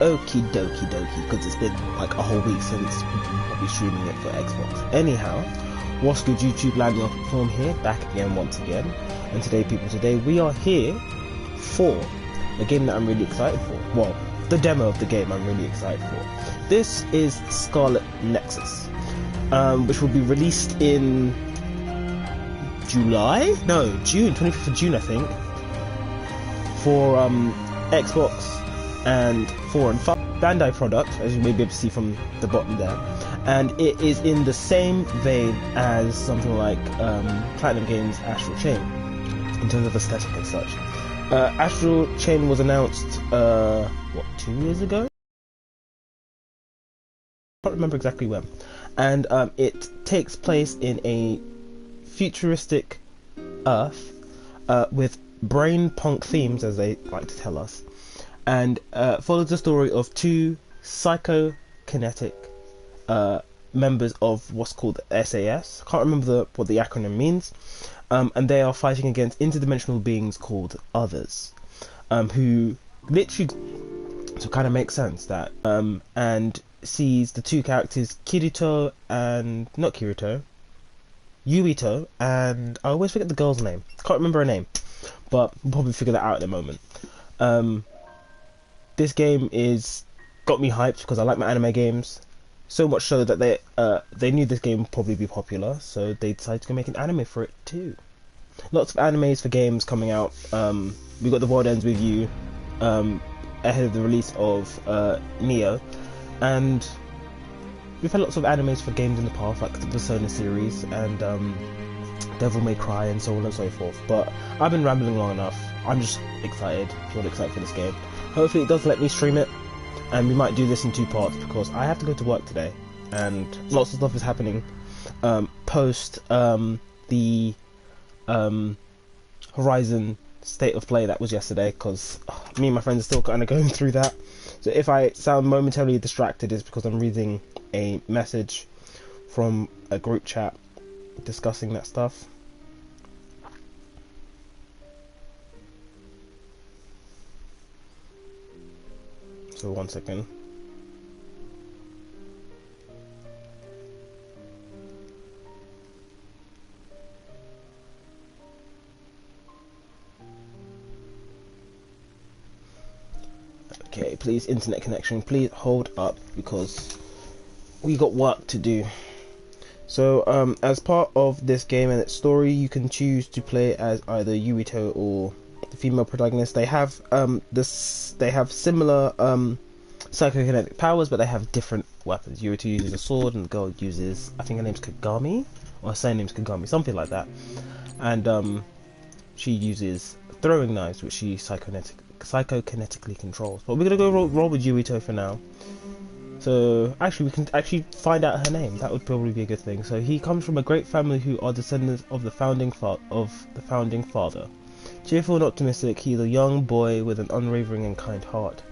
Okie dokie, because it's been like a whole week since I'll be streaming it for Xbox. Anyhow, what's good YouTube land? Your Form here, back again once again. And today we are here for a game that I'm really excited for. Well, the demo of the game I'm really excited for. This is Scarlet Nexus, which will be released in June, 25th of June I think, for Xbox and 4 and 5 Bandai product, as you may be able to see from the bottom there, and it is in the same vein as something like Platinum Games' Astral Chain in terms of aesthetic and such. Astral Chain was announced 2 years ago? I can't remember exactly when, and it takes place in a futuristic Earth with brain punk themes, as they like to tell us, and follows the story of two psychokinetic members of what's called SAS. I can't remember what the acronym means, and they are fighting against interdimensional beings called Others, who literally, so kind of makes sense that, and sees the two characters Yuito, and I always forget the girl's name. I can't remember her name, but we'll probably figure that out in a moment. This game got me hyped because I like my anime games, so much so that they knew this game would probably be popular, so they decided to go make an anime for it too. Lots of animes for games coming out. We got The World Ends With You ahead of the release of Neo, and we've had lots of animes for games in the past, like the Persona series and Devil May Cry and so on and so forth. But I've been rambling long enough. I'm just excited, purely excited for this game. Hopefully it does let me stream it, and we might do this in 2 parts because I have to go to work today, and lots of stuff is happening post the Horizon State of Play that was yesterday, because me and my friends are still kind of going through that. So if I sound momentarily distracted, it's because I'm reading a message from a group chat discussing that stuff. So 1 second. Okay, please, internet connection, please hold up because we got work to do. So as part of this game and its story, you can choose to play as either Yuito or the female protagonist. They have similar psychokinetic powers, but they have different weapons. Yuito uses a sword, and the girl uses, I think her name's Kagami, or her surname's Kagami, something like that. And she uses throwing knives, which she psychokinetically controls. But we're gonna go roll with Yuito for now. So actually, we can actually find out her name. That would probably be a good thing. So he comes from a great family who are descendants of the founding father. Cheerful and optimistic, he is a young boy with an unwavering and kind heart.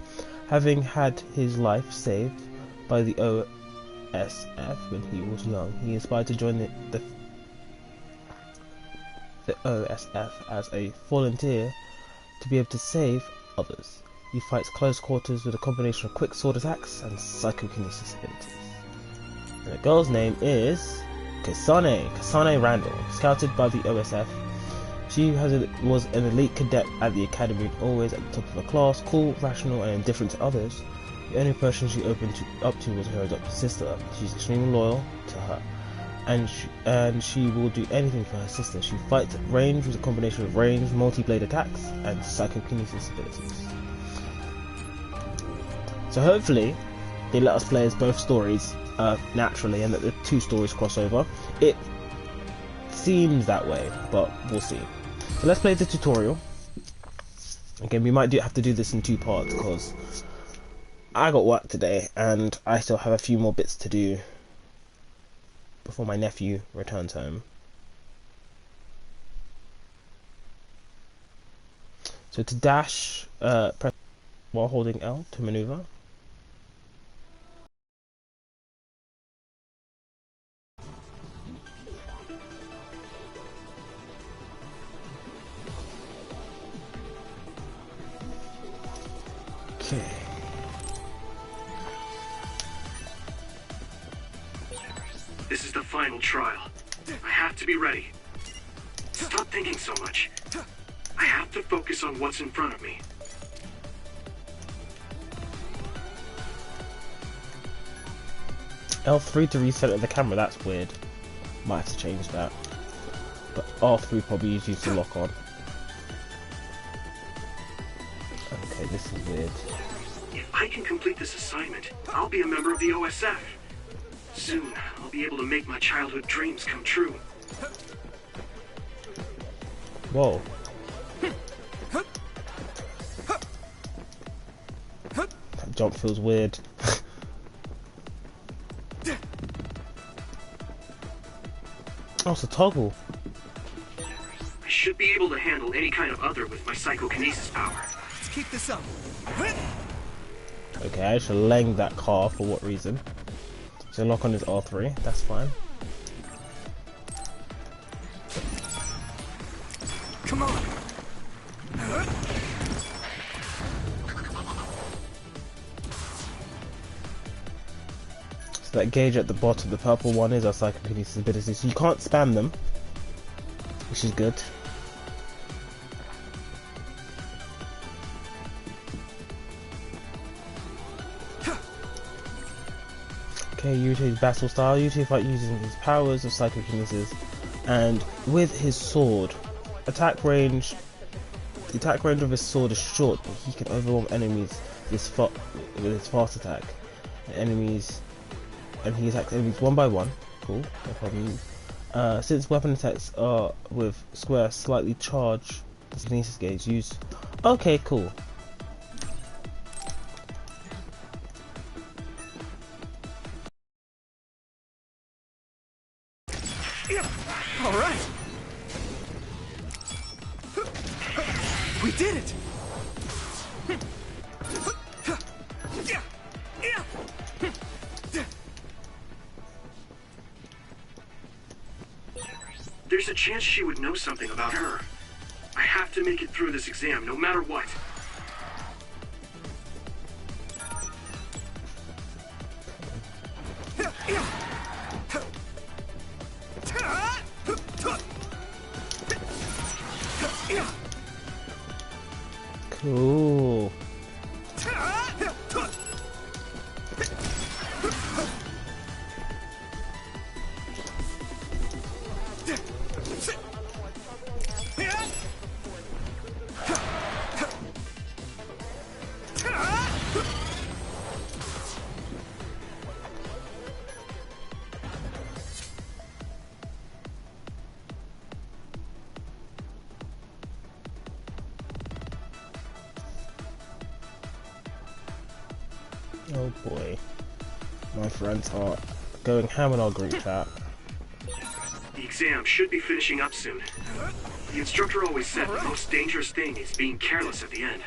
Having had his life saved by the OSF when he was young, he aspired to join the OSF as a volunteer to be able to save others. He fights close quarters with a combination of quick sword attacks and psychokinesis abilities. And the girl's name is Kasane Randall. Scouted by the OSF, she was an elite cadet at the academy, always at the top of her class, cool, rational, and indifferent to others. The only person she opened up to was her adopted sister. She's extremely loyal to her, and she will do anything for her sister. She fights at range with a combination of range, multi-blade attacks, and psychokinesis abilities. So hopefully they let us play as both stories naturally, and that the 2 stories cross over. It seems that way, but we'll see. So let's play the tutorial. Again, we might have to do this in 2 parts because I got work today and I still have a few more bits to do before my nephew returns home. So to dash, press while holding L to maneuver. Okay. This is the final trial. I have to be ready. Stop thinking so much. I have to focus on what's in front of me. L3 to reset the camera, that's weird. Might have to change that. But R3 probably is used to lock on. Okay, this is weird. If I can complete this assignment, I'll be a member of the OSF. Soon, I'll be able to make my childhood dreams come true. Whoa. That jump feels weird. Oh, it's a toggle. I should be able to handle any kind of other with my psychokinesis power. Let's keep this up. Okay, I should lang that car for what reason? So lock on his R3, that's fine. Come on. So that gauge at the bottom, the purple one, is our psychokinesis ability. So you can't spam them, which is good. Okay, Yuito's battle style. Yuito fight using his powers of psychokinesis, and with his sword, the attack range of his sword is short, but he can overwhelm enemies with his fast attack. And he attacks enemies one by one. Cool, no problem. Since weapon attacks are with square slightly charged, the kinesis gauge used. Okay, cool. All right. We did it. There's a chance she would know something about her. I have to make it through this exam, no matter what. Cool. Oh boy, my friends are going ham in our group chat. The exam should be finishing up soon. The instructor always said the most dangerous thing is being careless at the end.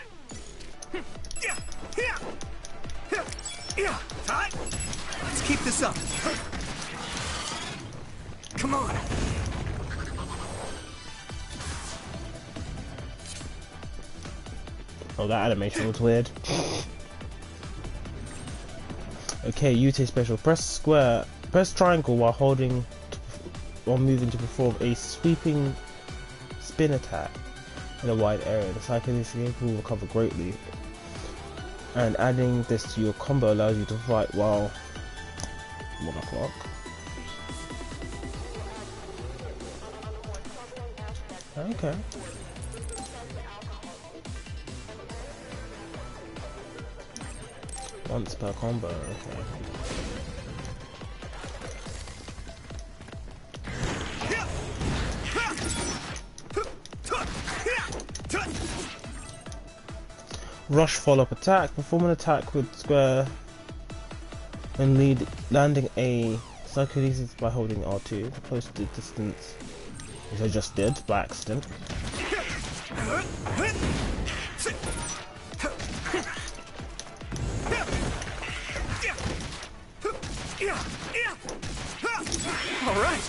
Let's keep this up. Come on. Oh, that animation was weird. Okay, Yuito special. Press triangle while moving to perform a sweeping spin attack in a wide area. The psychokinesis will recover greatly, and adding this to your combo allows you to fight while 1 o'clock. Okay. Once per combo, okay. Rush follow-up attack. Perform an attack with square and landing a psychokinesis by holding R2 close to the distance, which I just did by accident. All right.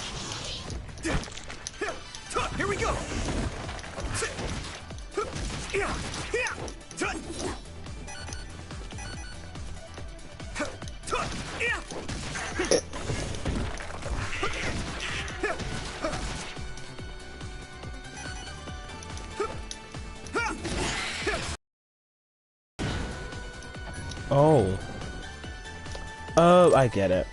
Here we go. Oh. Oh, I get it.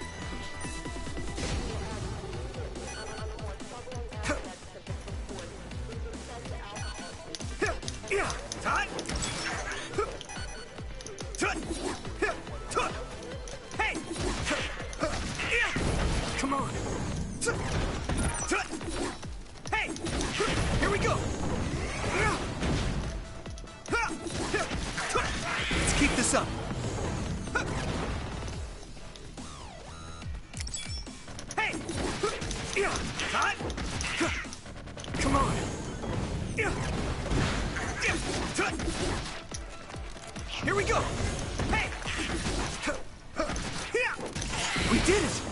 Hey! Come on! Hey! Here we go! Let's keep this up. Hey! Come on! Here we go! Hey! We did it!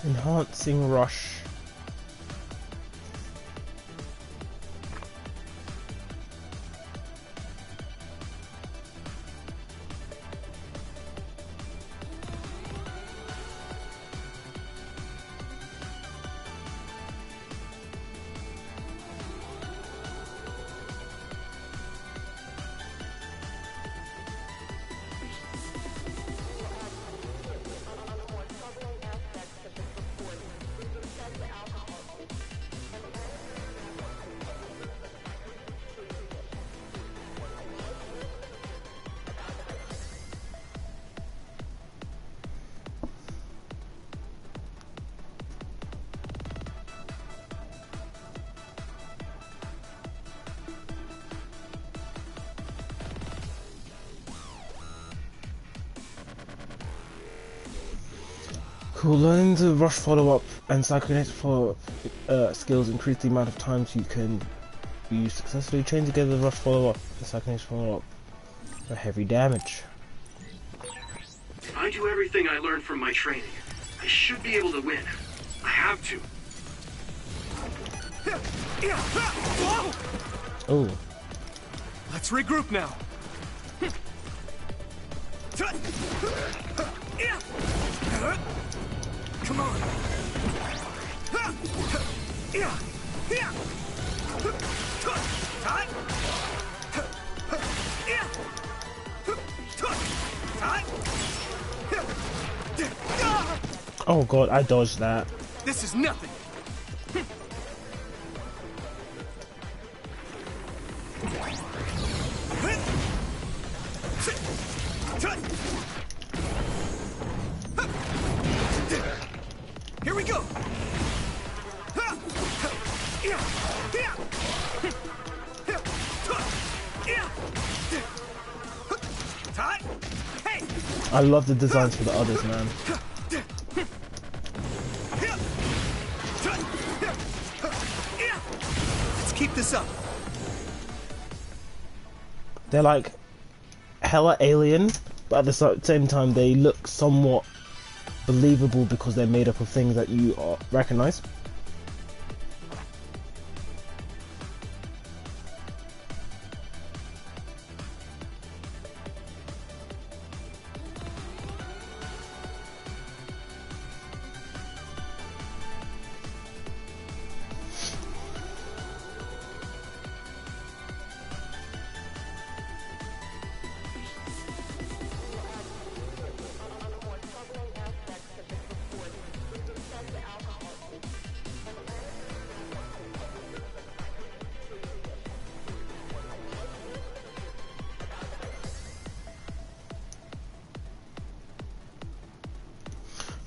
Enhancing rush. Cool. Learning the rush follow-up and psychokinetic follow-up skills increase the amount of times you can use successfully. Chain together the rush follow-up and psychokinetic follow-up for heavy damage. I do everything I learned from my training. I should be able to win. I have to. Oh. Let's regroup now. Come on. Oh god, I dodged that. This is nothing. Here we go. I love the designs for the others, man. Let's keep this up. They're like hella alien, but at the same time they look somewhat believable because they're made up of things that you recognize.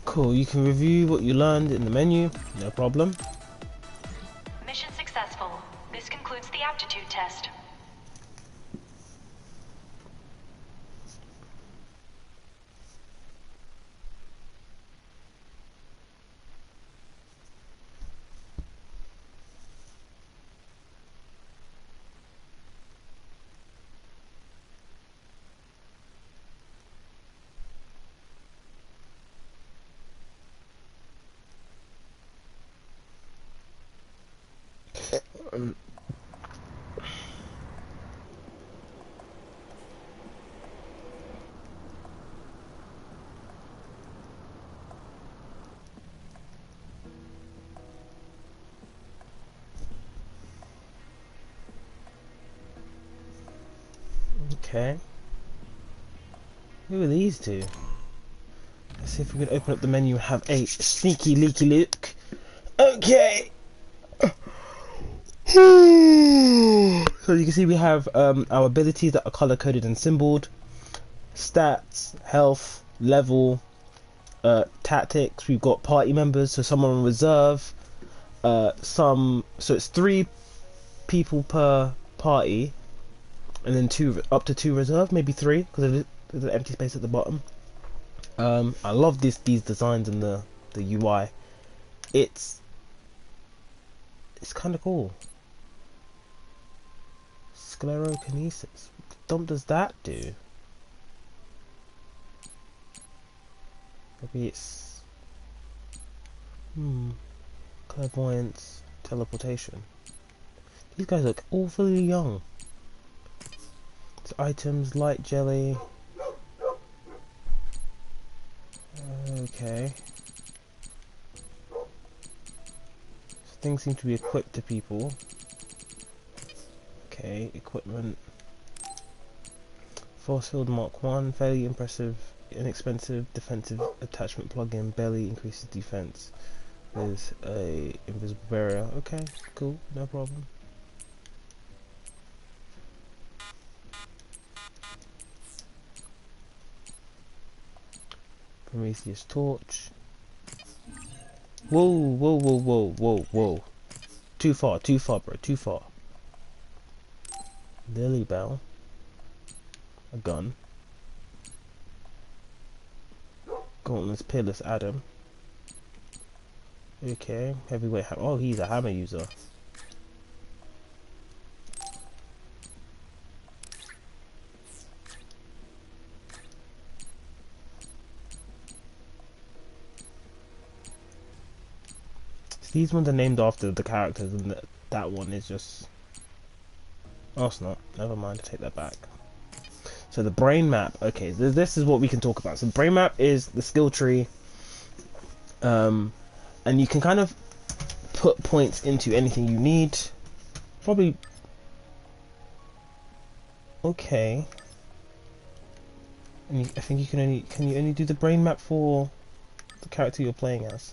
Cool, you can review what you learned in the menu, no problem. Mission successful. This concludes the aptitude test. Okay. Who are these two? Let's see if we can open up the menu and have a sneaky leaky look. Okay. So you can see we have our abilities that are color coded and symboled. Stats, health, level, tactics. We've got party members, so someone on reserve. So it's 3 people per party, and then up to 2 reserve, maybe 3 because there's an empty space at the bottom. I love these designs and the UI. It's kind of cool. Sclerokinesis. What the dump does that do? Maybe it's clairvoyance, teleportation. These guys look awfully young. It's items, light jelly. Okay. Things seem to be equipped to people. Okay, equipment. Force field Mark 1, fairly impressive, inexpensive defensive attachment plugin, barely increases defense. There's a invisible barrier. Okay, cool, no problem. Prometheus torch. Whoa, whoa, whoa, whoa, whoa, whoa. Too far, bro, too far. Lily Bell. A gun. Gauntlet's Peerless Adam. Okay, heavyweight hammer. Oh, he's a hammer user. These ones are named after the characters, and that one is just... Oh, it's not. Never mind, I take that back. So the brain map. Okay, this is what we can talk about. So the brain map is the skill tree. And you can kind of put points into anything you need. Probably... Okay. And I think you can only do the brain map for the character you're playing as.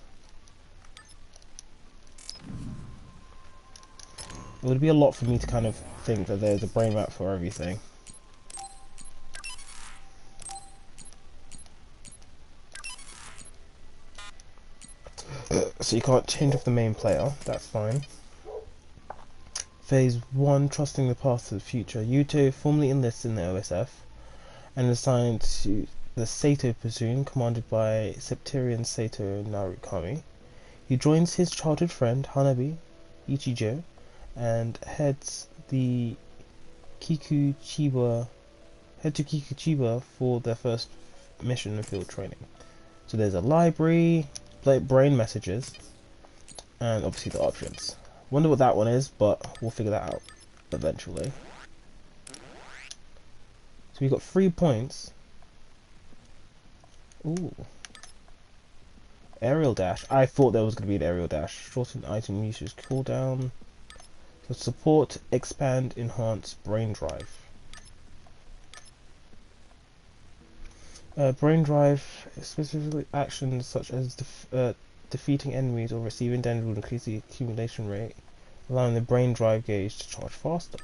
It would be a lot for me to kind of think that there's a brain map for everything. So you can't change off the main player, that's fine. Phase 1, trusting the past to the future. Yuito formally enlists in the OSF and is assigned to the Sato platoon commanded by Septarian Sato Narukami. He joins his childhood friend Hanabi Ichijo and heads to Kikuchiba for their first mission and field training. So there's a library, brain messages, and obviously the options. Wonder what that one is, but we'll figure that out eventually. So we got 3 points. Ooh. Aerial dash. I thought there was going to be an aerial dash. Shorten item usage cooldown. So support, expand, enhance, brain drive. Brain drive, specifically actions such as defeating enemies or receiving damage will increase the accumulation rate, allowing the brain drive gauge to charge faster.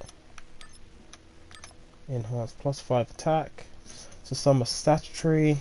Enhance +5 attack. So some are statutory.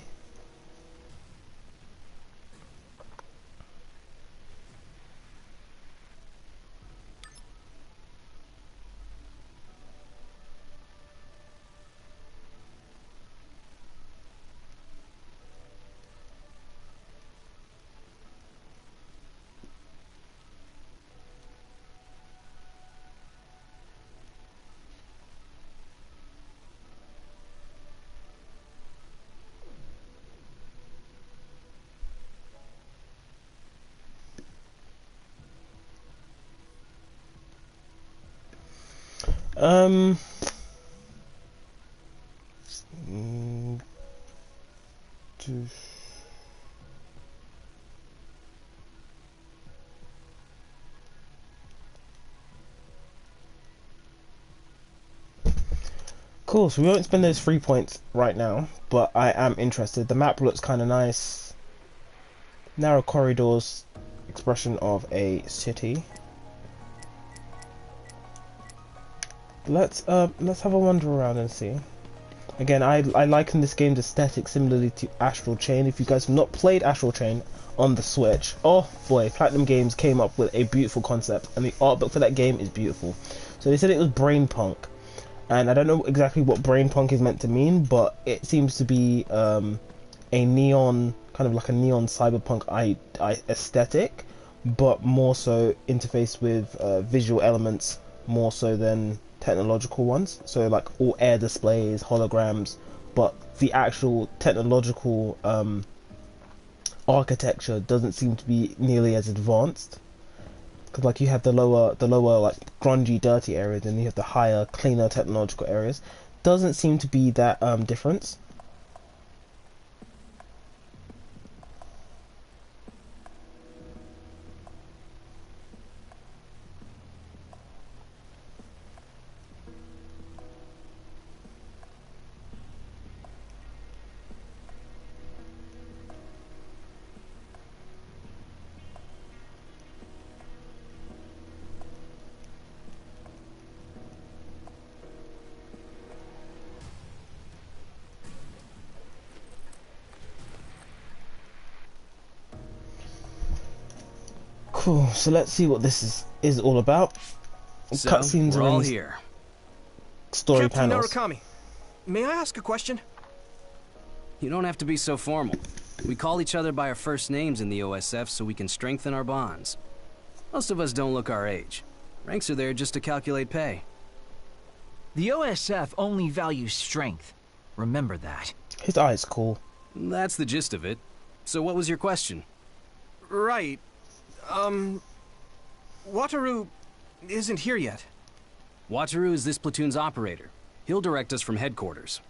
Cool, so we won't spend those 3 points right now, but I am interested. The map looks kind of nice. Narrow corridors, expression of a city. Let's have a wander around and see. Again, I liken this game's aesthetic similarly to Astral Chain. If you guys have not played Astral Chain on the Switch, oh boy, Platinum Games came up with a beautiful concept, and the art book for that game is beautiful. So they said it was brain punk, and I don't know exactly what brain punk is meant to mean, but it seems to be a neon, kind of like a neon cyberpunk aesthetic, but more so interfaced with visual elements more so than technological ones. So like all air displays, holograms, but the actual technological architecture doesn't seem to be nearly as advanced. Because like you have the lower like grungy, dirty areas, and you have the higher, cleaner technological areas. Doesn't seem to be that difference. Cool, so let's see what this is all about. So, Cutscenes we're are all in here. story Captain panels. Narukami, may I ask a question? You don't have to be so formal. We call each other by our first names in the OSF so we can strengthen our bonds. Most of us don't look our age. Ranks are there just to calculate pay. The OSF only values strength. Remember that. His eye is cool. That's the gist of it. So what was your question? Right. Wataru isn't here yet. Wataru is this platoon's operator. He'll direct us from headquarters.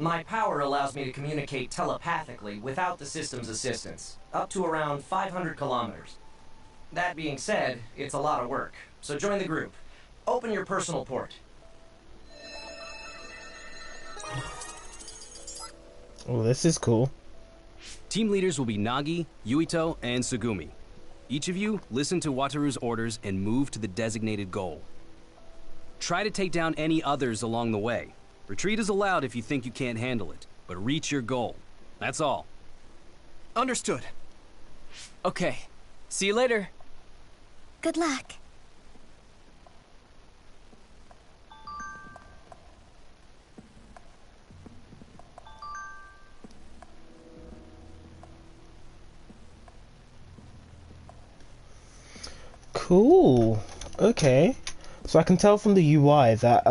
My power allows me to communicate telepathically without the system's assistance, up to around 500 kilometers. That being said, it's a lot of work, so join the group. Open your personal port. Oh, this is cool. Team leaders will be Nagi, Yuito, and Sugumi. Each of you listen to Wataru's orders and move to the designated goal. Try to take down any others along the way. Retreat is allowed if you think you can't handle it, but reach your goal. That's all. Understood. Okay. See you later. Good luck. Cool. Okay. So I can tell from the UI that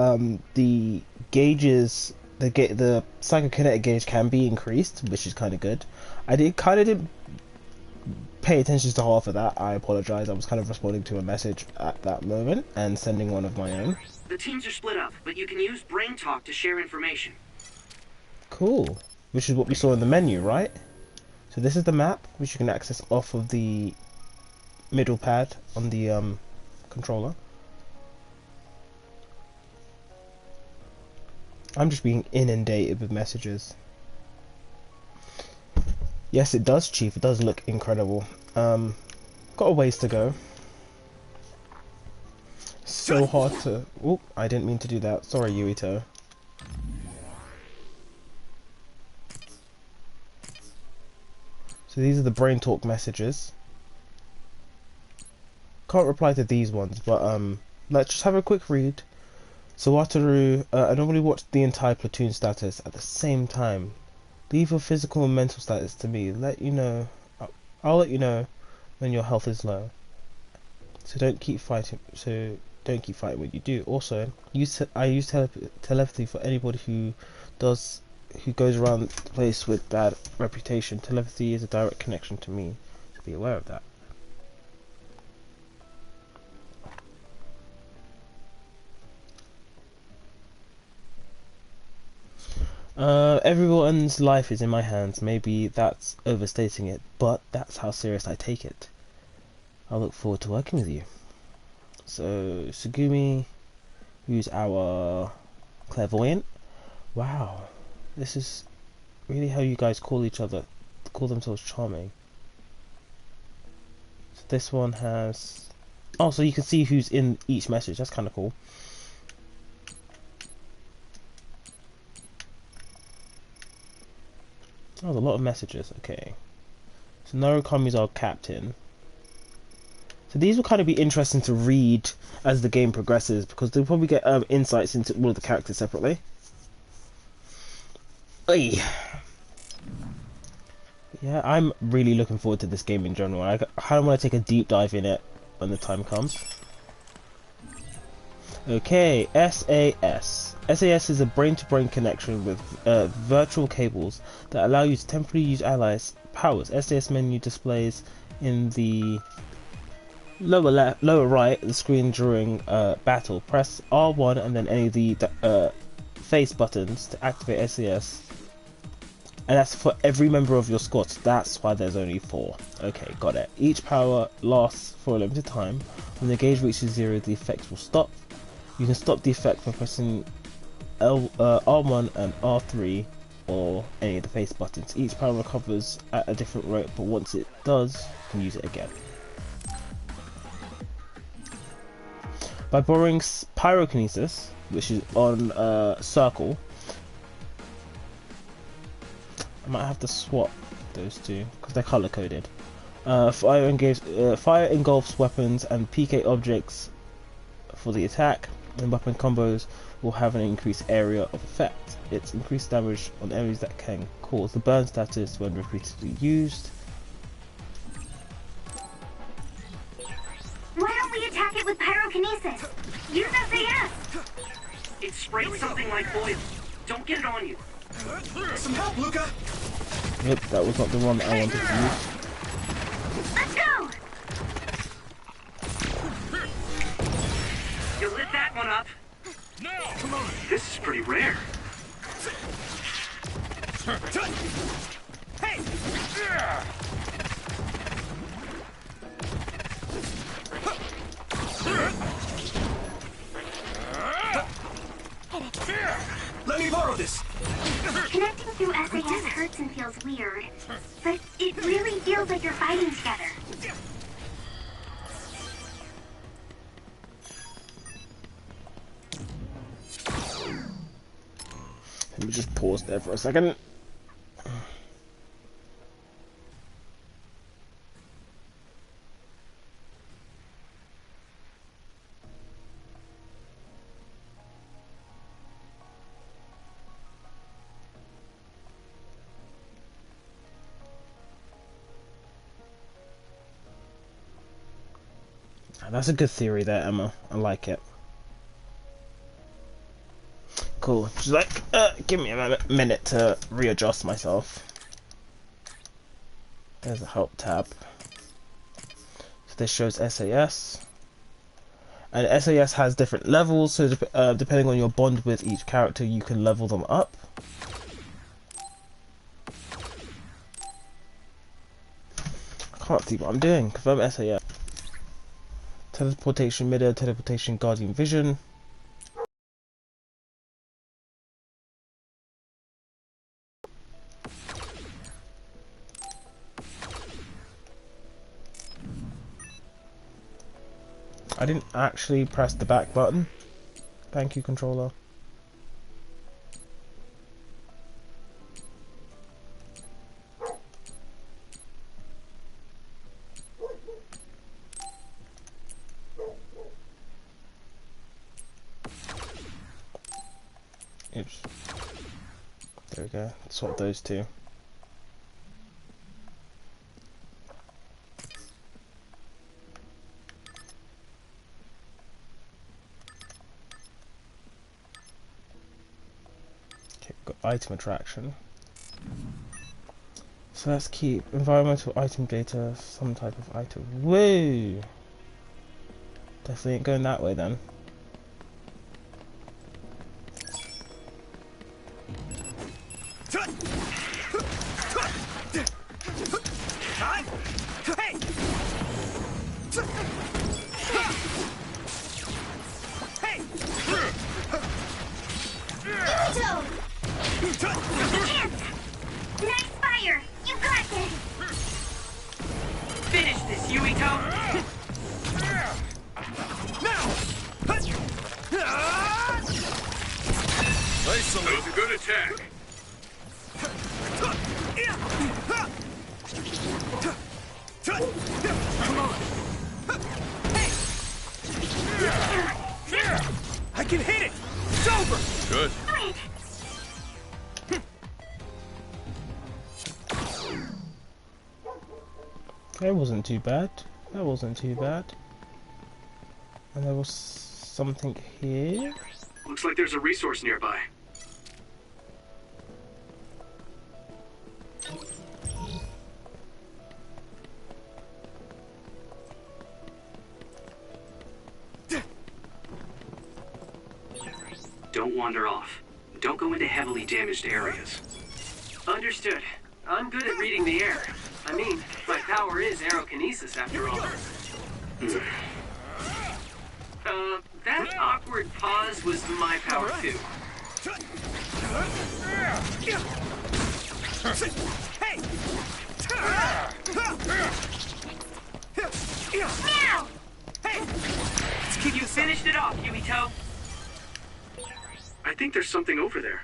the gauges, the psychokinetic gauge can be increased, which is kind of good. I didn't pay attention to half of that. I apologize. I was kind of responding to a message at that moment and sending one of my own. The teams are split up, but you can use Brain Talk to share information. Cool. Which is what we saw in the menu, right? So this is the map, which you can access off of the middle pad on the controller. I'm just being inundated with messages. Yes, it does, Chief. It does look incredible. Got a ways to go. So hard to... Oop, I didn't mean to do that. Sorry, Yuito. So these are the Brain Talk messages. Can't reply to these ones, but let's just have a quick read. So Wataru, I normally watch the entire platoon status at the same time. Leave your physical and mental status to me. I'll let you know when your health is low. So don't keep fighting. When you do. Also, I use telepathy for anybody who goes around the place with bad reputation. Telepathy is a direct connection to me, so be aware of that. Everyone's life is in my hands. Maybe that's overstating it, but that's how serious I take it. I look forward to working with you. So, Sugumi, who's our Clairvoyant. Wow, this is really how you guys call each other, call themselves charming. So this one has, oh, so you can see who's in each message. That's kind of cool. Oh, there's a lot of messages. Okay, so Narukami's our captain. So these will kind of be interesting to read as the game progresses, because they'll probably get insights into all of the characters separately. Oy. Yeah, I'm really looking forward to this game in general. I kind of want to take a deep dive in it when the time comes. Okay, SAS. SAS is a brain-to-brain connection with virtual cables that allow you to temporarily use allies' powers. SAS menu displays in the lower right of the screen during battle. Press R1 and then any of the face buttons to activate SAS. And that's for every member of your squad. That's why there's only 4. Okay, got it. Each power lasts for a limited time. When the gauge reaches 0, the effect will stop. You can stop the effect by pressing R1 and R3 or any of the face buttons. Each power recovers at a different rate, but once it does, you can use it again. By borrowing Pyrokinesis, which is on Circle, I might have to swap those two because they're color coded. Fire engulfs weapons and PK objects for the attack, and weapon combos will have an increased area of effect. It's increased damage on enemies that can cause the burn status when repeatedly used. Why don't we attack it with pyrokinesis? Use SAS! It sprayed something like oil. Don't get it on you. Some help, Luca! Yep, that was not the one that I wanted to use. Let's go! You lit that one up. No! Come on! This is pretty rare. Hey! Let me borrow this! Connecting through SAS hurts and feels weird, but it really feels like you're fighting together. Let me just pause there for a second. That's a good theory there, Emma. I like it. Cool. Just like, give me a minute to readjust myself. There's a help tab. So this shows SAS. And SAS has different levels, so depending on your bond with each character, you can level them up. I can't see what I'm doing. Confirm SAS. Teleportation, midair, teleportation, guardian vision. I didn't actually press the back button. Thank you, controller. Oops. There we go. Swap those two. Okay, we've got item attraction. So let's keep environmental item data, some type of item. Woo! Definitely ain't going that way then. Chance! Nice fire! You got this! Finish this, Yuito! That was a good attack. I can hit it! It's over! Good. That wasn't too bad. That wasn't too bad. And there was something here. Looks like there's a resource nearby. Don't wander off. Don't go into heavily damaged areas. Understood. I'm good at reading the air. I mean, my power is aerokinesis after all. That awkward pause was my power too. Hey! Now! Hey! You finished it off, Yuito. I think there's something over there.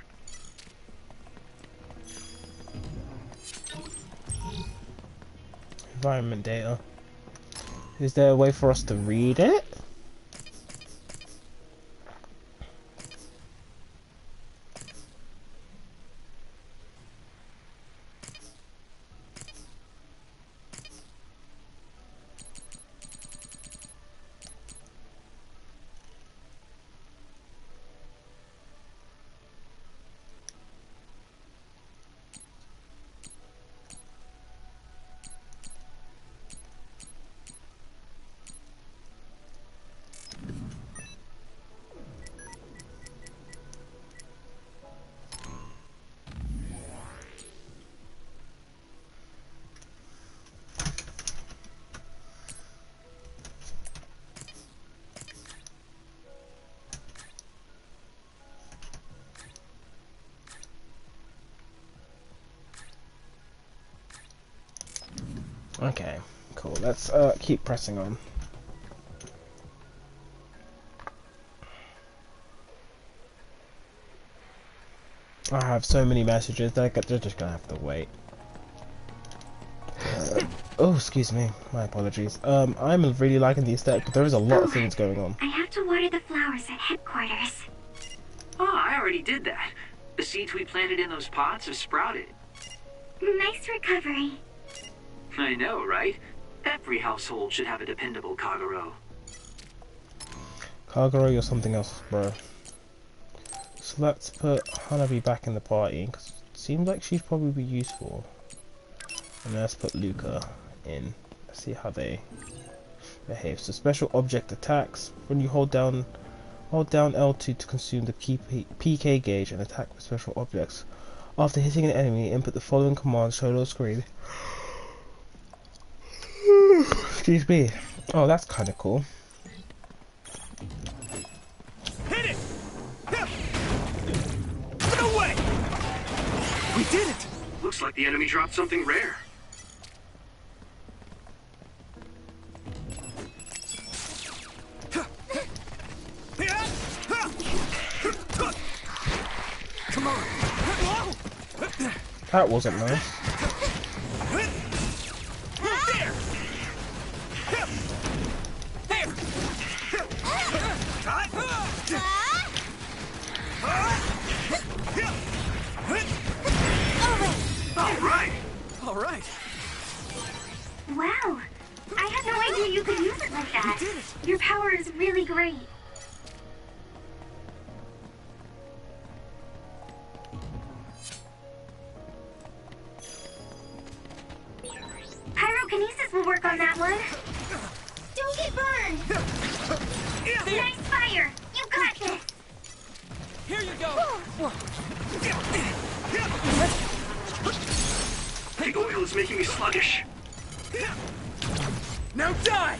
Environment data. Is there a way for us to read it? Okay, cool. Let's keep pressing on. I have so many messages that they're just gonna have to wait. Oh, excuse me. My apologies. I'm really liking the aesthetic, but there is a lot of things going on. I have to water the flowers at headquarters. Oh, I already did that. The seeds we planted in those pots have sprouted. Nice recovery. I know, right? Every household should have a dependable Kagero. Kagero or something else, bro. So let's put Hanabi back in the party, because it seems like she'd probably be useful. And let's put Luca in. Let's see how they behave. So special object attacks. When you hold down L2 to consume the PK gauge and attack with special objects. After hitting an enemy, input the following commands shown on screen. Excuse me. Oh, that's kind of cool. Hit it! No way! We did it! Looks like the enemy dropped something rare. Come on! That wasn't nice. All right. Wow. I had no idea you could use it like that. You did it. Your power is really great. Pyrokinesis will work on that one. Don't get burned. Nice fire. You got this. Here you go. The oil is making me sluggish. Now die!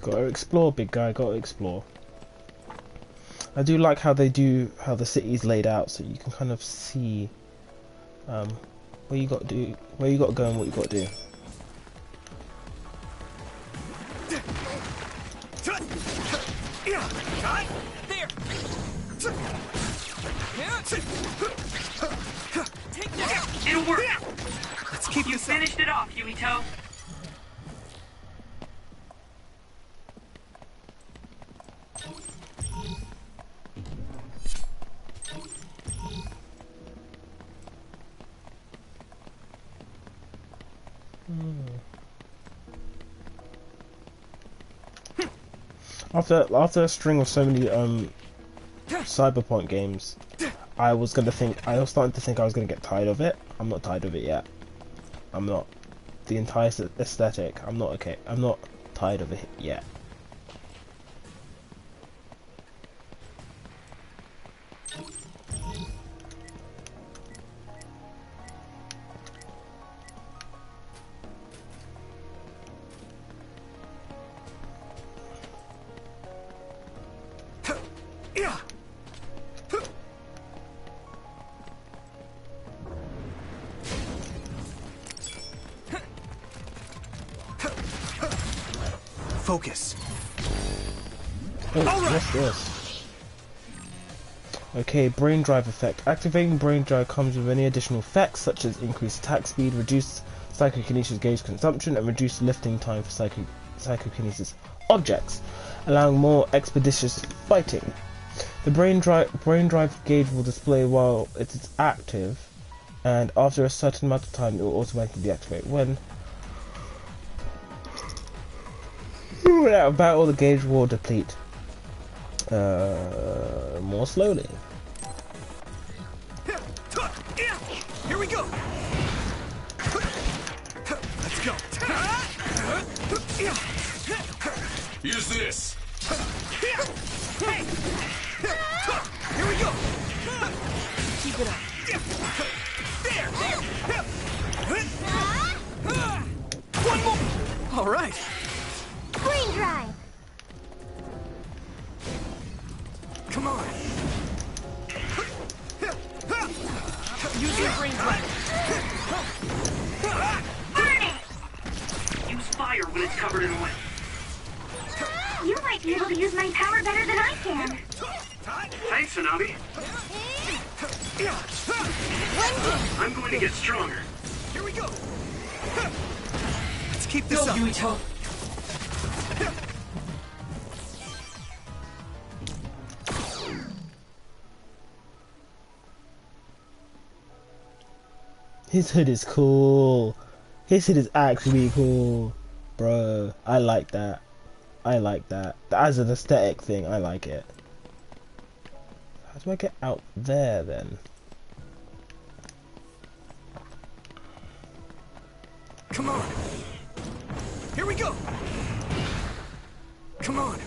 Gotta explore, big guy, gotta explore. I do like how the city's laid out, so you can kind of see where you got to do, where you got to go, and what you got to do. It'll work. Let's keep you finished it off, Yuito. After a string of so many Cyberpunk games, I was starting to think I was gonna get tired of it. I'm not tired of it yet. I'm not. The entire aesthetic, I'm not okay. I'm not tired of it yet. Focus. Oh, what's this? Okay, brain drive effect. Activating brain drive comes with any additional effects such as increased attack speed, reduced psychokinesis gauge consumption, and reduced lifting time for psychokinesis objects, allowing more expeditious fighting. The brain drive gauge will display while it is active, and after a certain amount of time it will automatically deactivate. When out of battle, the gauge will deplete more slowly. Here we go. Let's go. Use this. Hey. Here we go. Keep it up. There. One more. All right. Brain drive. Come on. Use your brain drive. Burn it. Use fire when it's covered in oil. You might be able to use my power better than I can. Thanks, Hanabi. I'm going to get stronger. Here we go. Let's keep this up. Yuito. His hood is cool. His hood is actually cool, bro. I like that. I like that. As an aesthetic thing, I like it. How do I get out there then? Come on. Here we go. Come on.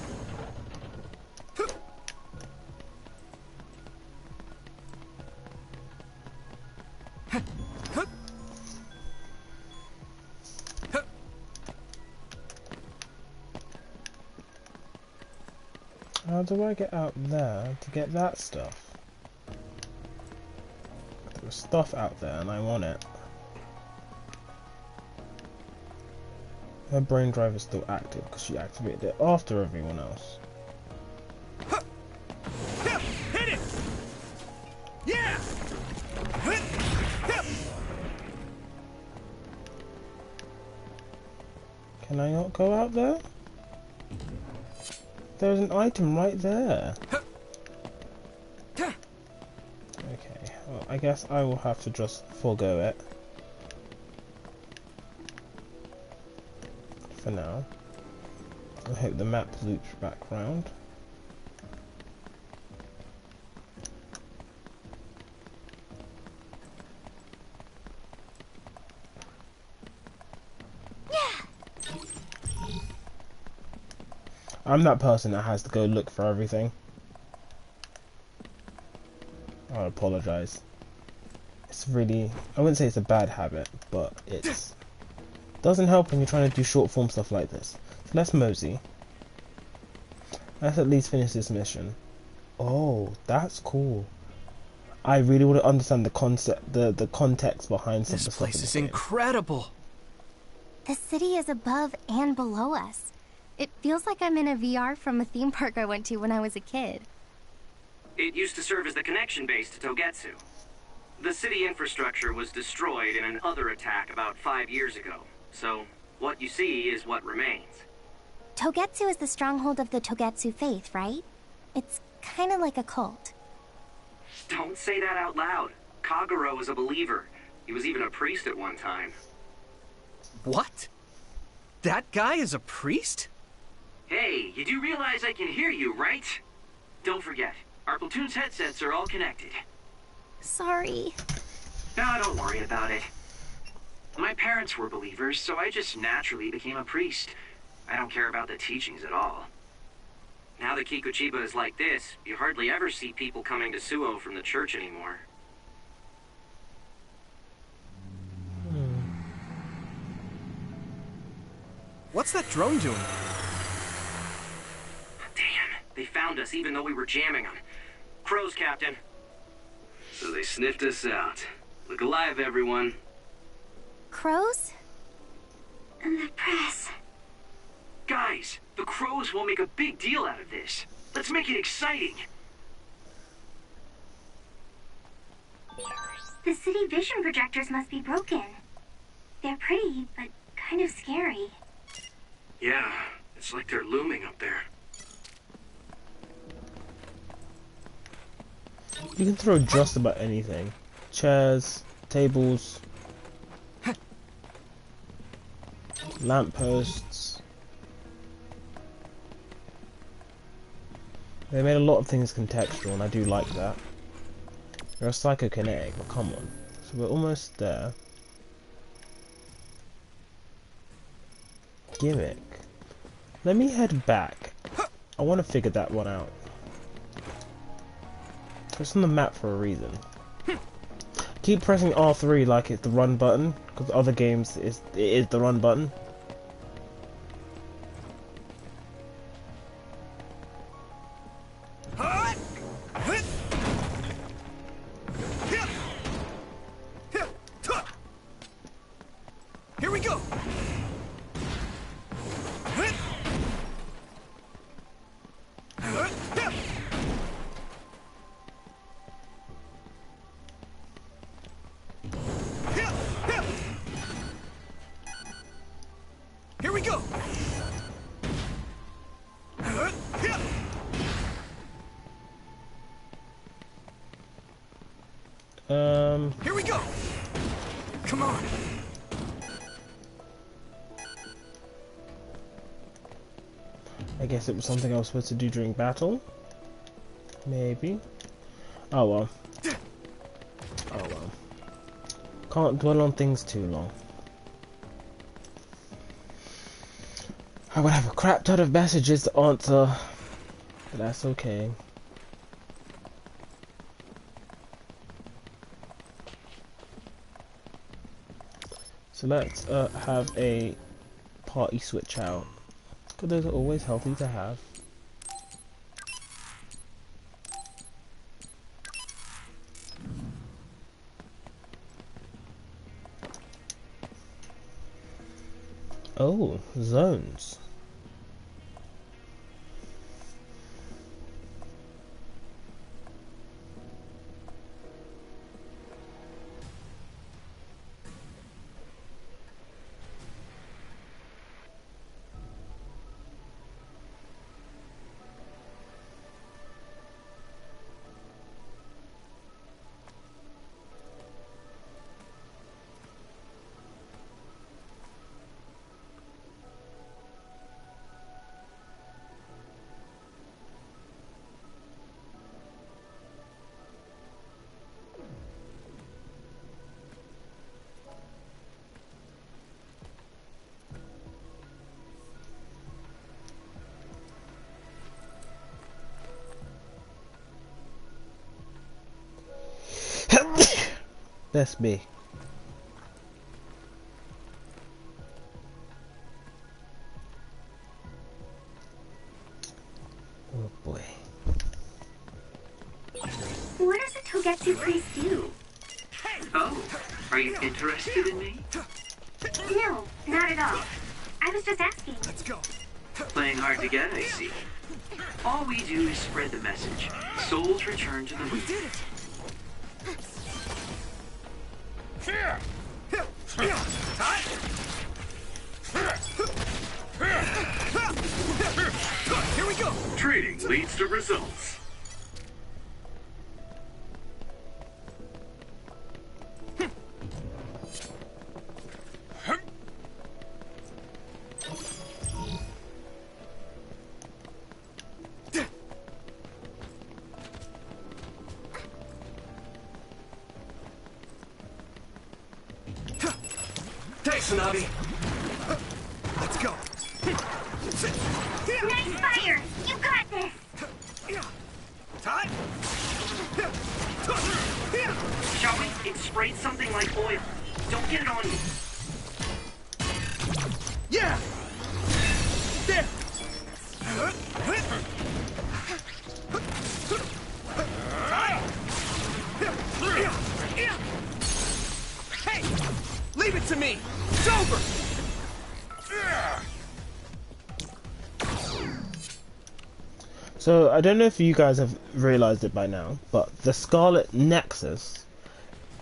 How do I get out there to get that stuff? There's stuff out there and I want it. Her brain drive is still active because she activated it after everyone else. Hit it! Yeah! Can I not go out there? There's an item right there. Okay, well, I guess I will have to just forego it. For now. I hope the map loops back round. I'm that person that has to go look for everything. I apologize. It's really, I wouldn't say it's a bad habit, but it doesn't help when you're trying to do short form stuff like this. So let's mosey. Let's at least finish this mission. Oh, that's cool. I really want to understand the concept, the context behind some of the This stuff. place is incredible. The city is above and below us. It feels like I'm in a VR from a theme park I went to when I was a kid. It used to serve as the connection base to Togetsu. The city infrastructure was destroyed in an other attack about 5 years ago, so what you see is what remains. Togetsu is the stronghold of the Togetsu faith, right? It's kind of like a cult. Don't say that out loud. Kagero is a believer. He was even a priest at one time. What? That guy is a priest? Hey, you do realize I can hear you, right? Don't forget, our platoon's headsets are all connected. Sorry. No, don't worry about it. My parents were believers, so I just naturally became a priest. I don't care about the teachings at all. Now that Kikuchiba is like this, you hardly ever see people coming to Suo from the church anymore. What's that drone doing? Damn, they found us even though we were jamming them. Crows, Captain. So they sniffed us out. Look alive, everyone. Crows? The press. Guys, the crows will make a big deal out of this. Let's make it exciting. The city vision projectors must be broken. They're pretty, but kind of scary. Yeah, it's like they're looming up there. You can throw just about anything. Chairs, tables, lampposts. They made a lot of things contextual, and I do like that. They're psychokinetic, but come on. So we're almost there. Gimmick. Let me head back. I want to figure that one out. It's on the map for a reason. Keep pressing R3 like it's the run button, because other games it is the run button. Here we go. Here we go. Here we go. Come on. I guess it was something I was supposed to do during battle. Maybe. Oh well. Oh well. Can't dwell on things too long. I would have a crap ton of messages to answer, but that's okay. So let's have a party switch out, because those are always healthy to have. Oh, zones. That's me. Boy. What does a Togetsu priest do? Oh, are you interested in me? No, not at all. I was just asking. Let's go. Playing hard to get, I see. All we do is spread the message. Souls return to the We weak. did it. Here we go. Trading leads to results. Thanks, Tsunabi. Let's go. Nice fire! You got this! Time. Shall we? It sprayed something like oil. Don't get it on you. Yeah. There. Hey, leave it to me. It's over. So I don't know if you guys have realized it by now, but the Scarlet Nexus,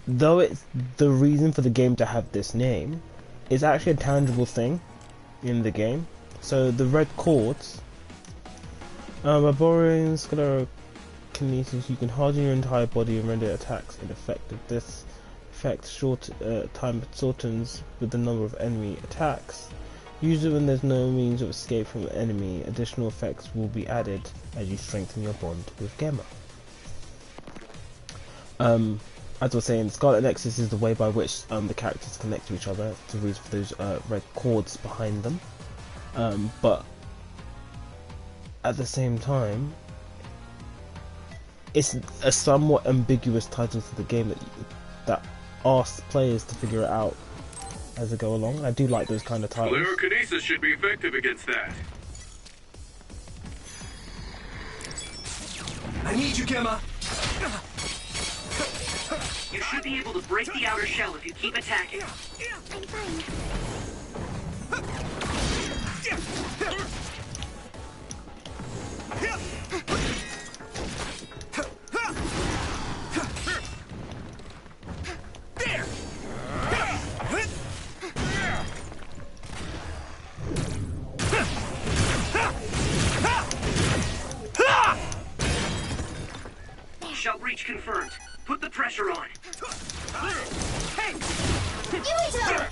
though it's the reason for the game to have this name, is actually a tangible thing in the game. So the red cords, by borrowing sclerokinesis, you can harden your entire body and render attacks ineffective. This effect time shortens with the number of enemy attacks. Usually when there's no means of escape from an enemy, additional effects will be added as you strengthen your bond with Gemma. As I was saying, Scarlet Nexus is the way by which the characters connect to each other, to read for those red cords behind them. But at the same time, it's a somewhat ambiguous title for the game that asks players to figure it out as they go along. I do like those kind of titles. Sclerokinesis should be effective against that. I need you, Gemma. You should be able to break the outer shell if you keep attacking. I'm fine. There. Shell breach confirmed. Put the pressure on. Hey. Yuito!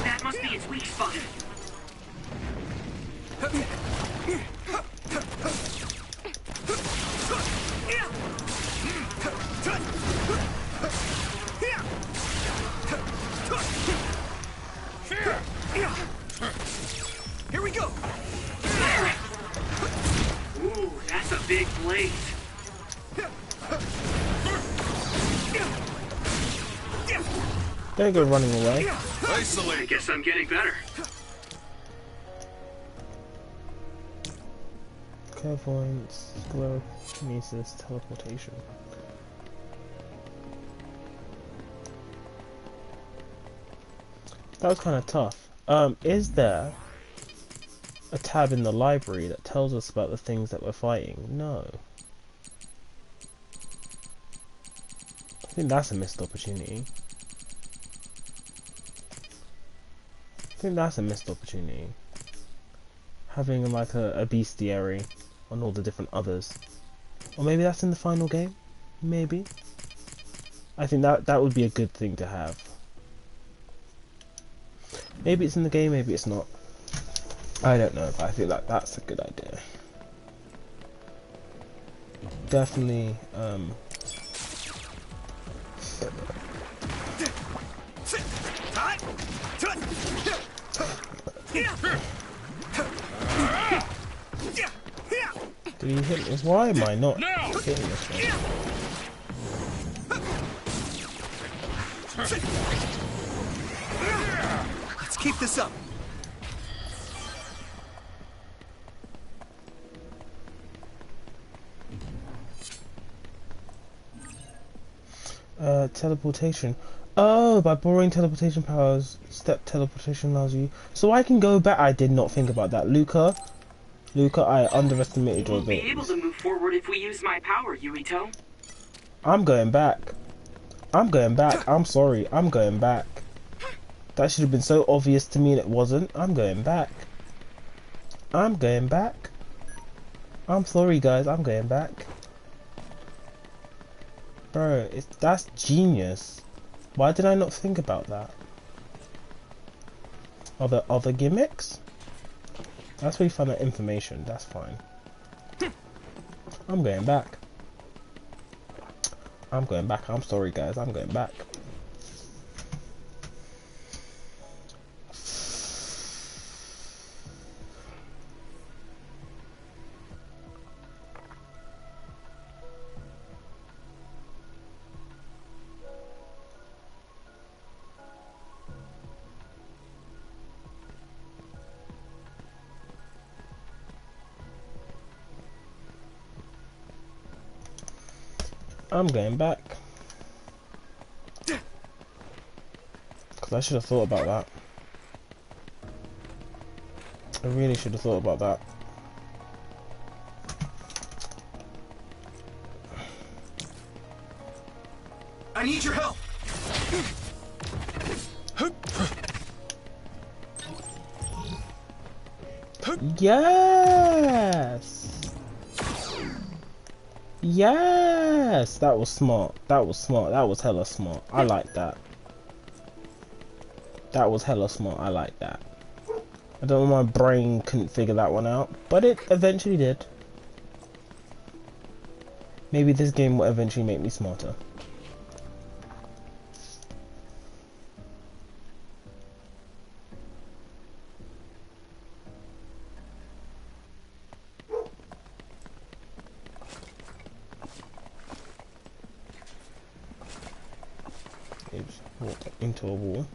That must be its weak spot. Here we go. Ooh, that's a big blade. Don't go running away. I Isolate. guess I'm getting better. Clairvoyance, sclerokinesis, teleportation. That was kind of tough. Is there a tab in the library that tells us about the things that we're fighting? No. I think that's a missed opportunity. Having like a bestiary on all the different others. Or maybe that's in the final game? Maybe. I think that would be a good thing to have. Maybe it's in the game, maybe it's not. I don't know, but I feel like that's a good idea. Definitely, Did he hit me? Why am I not hitting this one? Let's keep this up. Teleportation. Oh, by borrowing teleportation powers, step teleportation allows you. So I can go back. I did not think about that. Luca, I underestimated your We'll be able abilities. to move forward if we use my power, Yuito. I'm going back. I'm going back. I'm sorry. I'm going back. That should have been so obvious to me and it wasn't. I'm going back. I'm going back. I'm sorry, guys. I'm going back. Bro, that's genius. Why did I not think about that? Are there other gimmicks? That's where you find that information. That's fine. I'm going back. I'm going back. I'm sorry, guys. I'm going back. I'm going back. Because I should have thought about that. I really should have thought about that. I need your help. Yes! Yes! That was smart. That was smart. That was hella smart. I like that. That was hella smart. I like that. I don't know, my brain couldn't figure that one out, but it eventually did. Maybe this game will eventually make me smarter. Into a wall.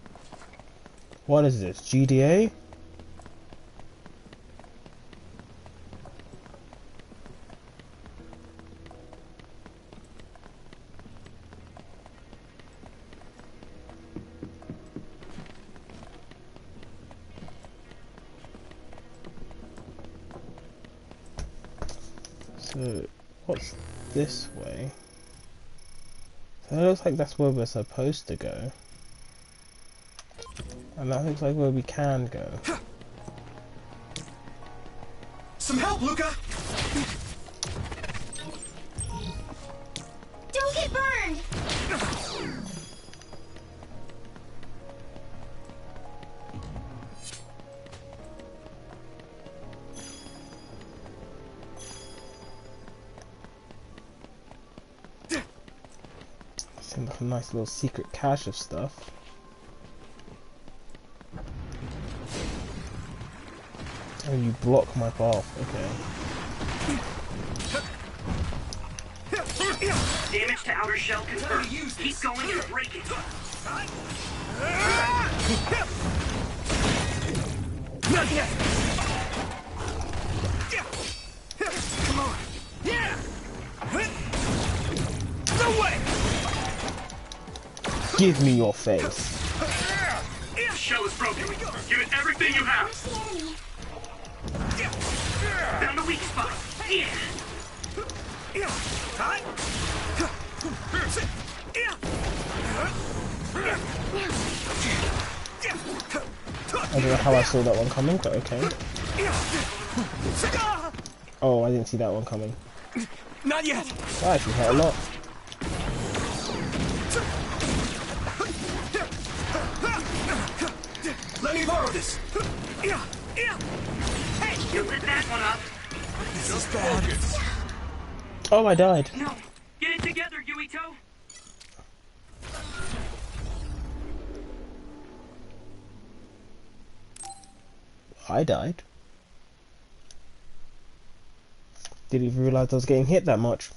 What is this? GDA? So, what's this way? So it looks like that's where we're supposed to go. And that looks like where we can go. Some help, Luca! Don't get burned! Seems like a nice little secret cache of stuff. Oh, you block my path. Okay. Damage to outer shell confirmed. Keep going and break it. Not yet! Come on! No way! Give me your face. The shell is broken. Give it everything you have. Found a weak spot. Yeah. I don't know how I saw that one coming, but okay. Oh, I didn't see that one coming. Not yet! That actually hurt a lot. Let me borrow this! Hey, you lit that one up. This is bad. Oh, I died. No. Get it together, Yuito. I died. Didn't even realise I was getting hit that much.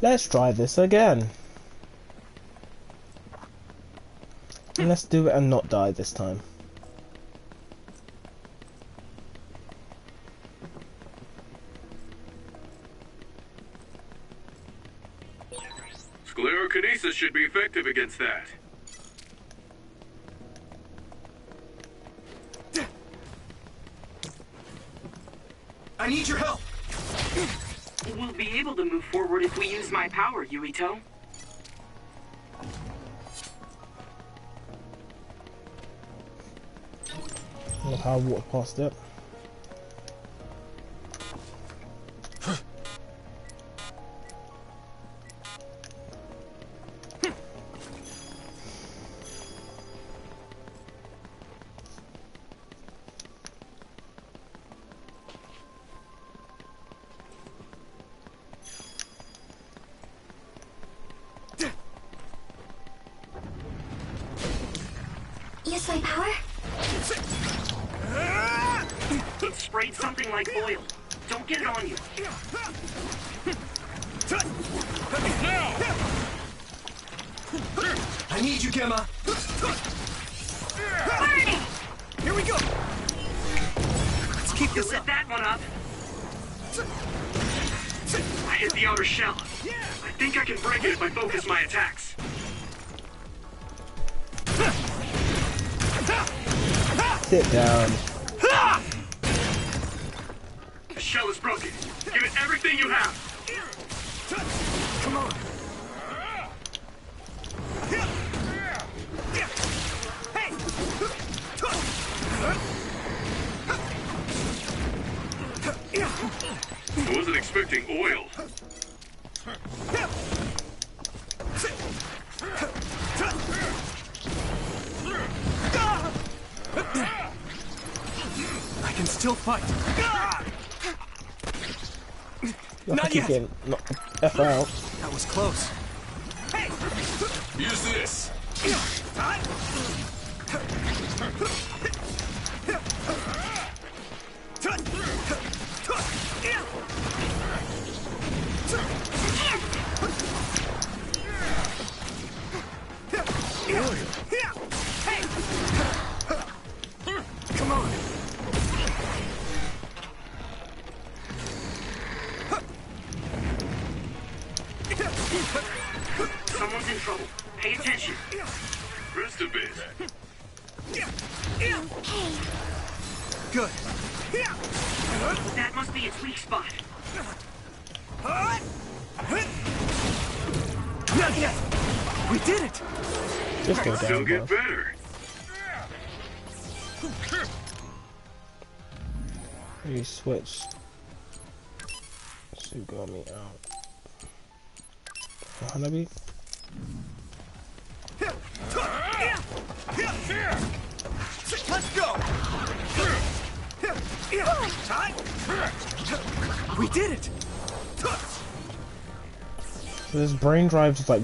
Let's try this again. And let's do it and not die this time. Sclerokinesis should be effective against that. I need your help. We'll be able to move forward if we use my power, Yuito. Look how I walked past it. Use my power? It sprayed something like oil. Don't get it on you. I need you, Gemma. Burning! Here we go. Let's keep You this lit up. that one up. I hit the outer shell. I think I can break it if I focus my attacks. Sit down. The shell is broken. Give it everything you have. Come on. I wasn't expecting oil. I can still fight. Not yet. Not F out. That was close. Use this. Come on. Someone's in trouble. Pay attention. Rest a bit. Good. That must be its weak spot. Not yet. We did it. Just go Still down, get bro. better. You switch. Sugami out. Hanabi. Let's go. We did it. This brain drive just like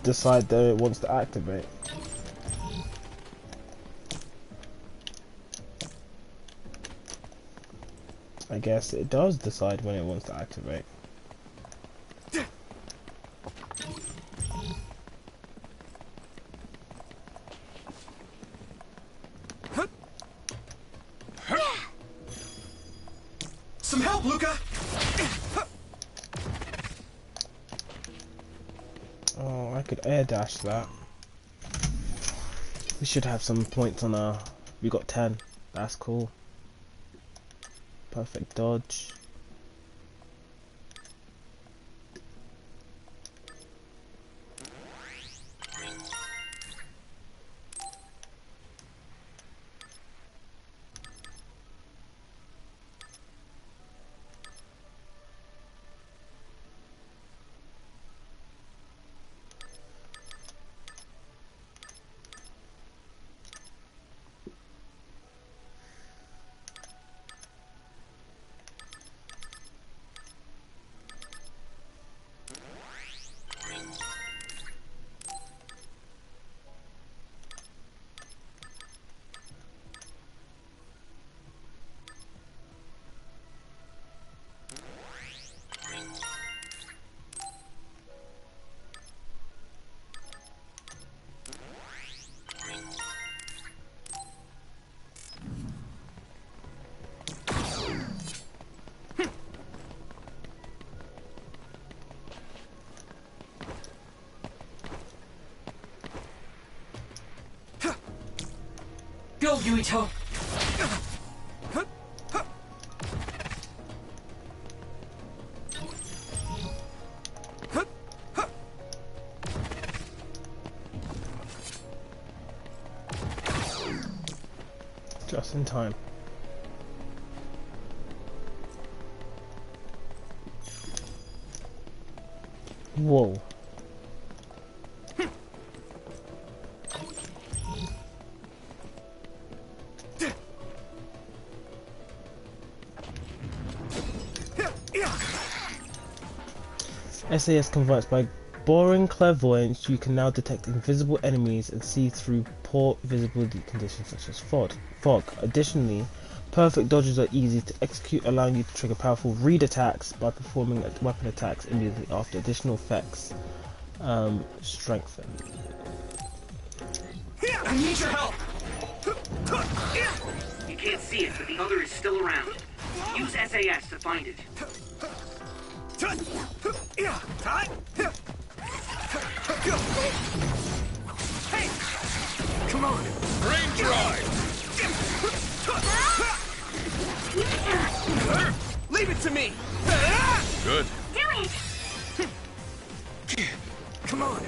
decide that it wants to activate. I guess it does decide when it wants to activate. Some help, Luca. Oh, I could air dash that. We should have some points on our... We got 10. That's cool. Perfect dodge. Go, Yuito! Just in time. Whoa. SAS converts. By borrowing clairvoyance, you can now detect invisible enemies and see through poor visibility conditions such as fog. Additionally, perfect dodges are easy to execute, allowing you to trigger powerful read attacks by performing weapon attacks immediately after. Additional effects strengthen. I need your help! You can't see it, but the other is still around. Use SAS to find it. Hey! Come on! Brain drive! Leave it to me! Good. Do it! Come on!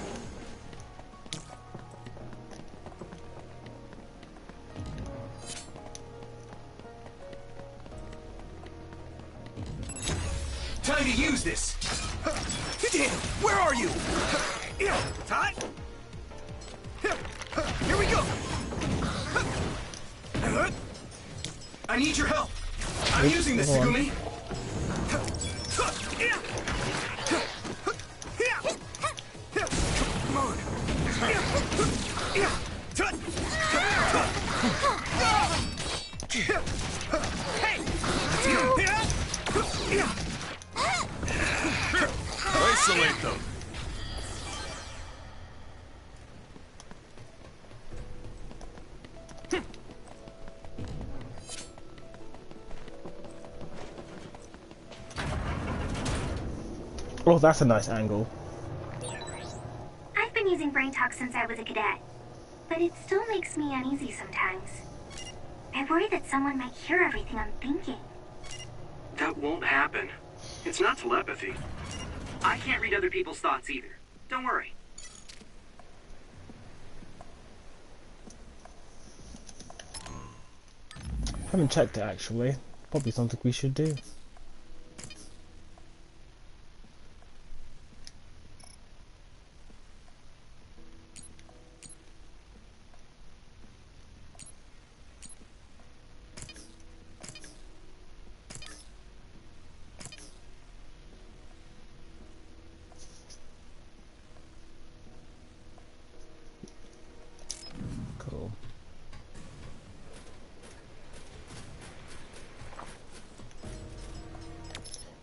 Time to use this! Damn! Where are you? Todd? Here we go! I need your help! I'm using this, Tsugumi! Come on! Isolate them. Oh, that's a nice angle. I've been using brain talk since I was a cadet, but it still makes me uneasy sometimes. I worry that someone might hear everything I'm thinking. That won't happen. It's not telepathy. I can't read other people's thoughts either. Don't worry. Haven't checked it actually. Probably something we should do. Cool.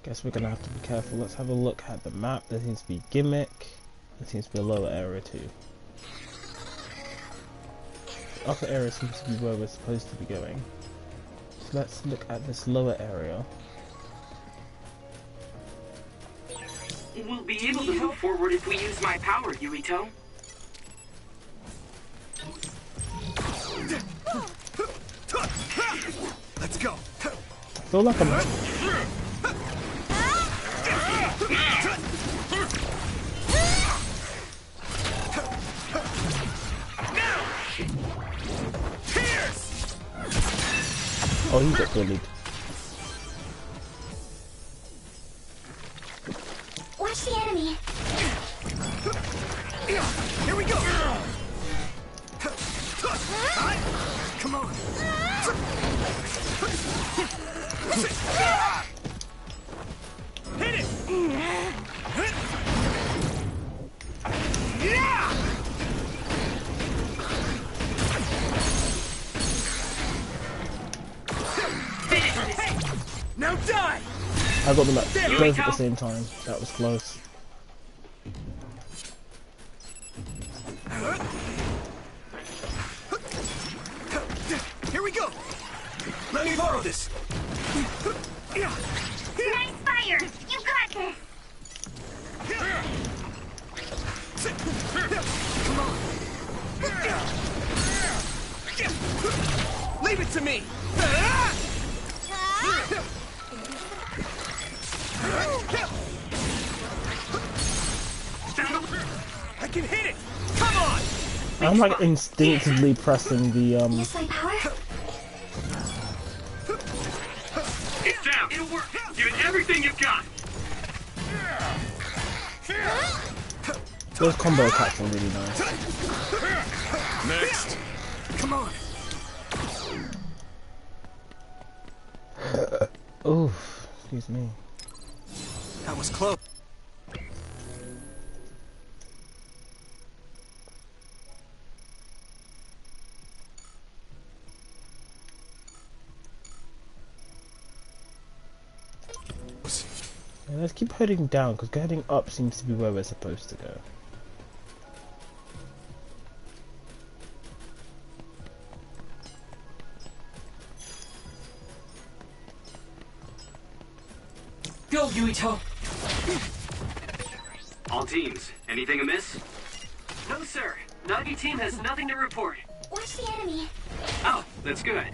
Guess we're gonna have to be careful. Let's have a look at the map. There seems to be a gimmick. There seems to be a lower area too. The upper area seems to be where we're supposed to be going. So let's look at this lower area. We'll be able to move forward if we use my power, Yuito. Let's go! I feel like I'm... Oh, he got bullied. Watch the enemy! Here we go! Come on! Hit it! Yeah! Now die! I got them at both at the same time. That was close. Here we go! Let me borrow this! Nice fire! You got this! Come on! Leave it to me! I can hit it! Come on! I'm like instinctively pressing the Use my power? It's down. It'll work. Give it everything you've got. Those combo attacks are really nice. Next. Come on. Oof, excuse me. That was close. Yeah, let's keep heading down, because heading up seems to be where we're supposed to go. Go, Yuito! All teams, anything amiss? No, sir. Nagi team has nothing to report. Where's the enemy? Oh, that's good.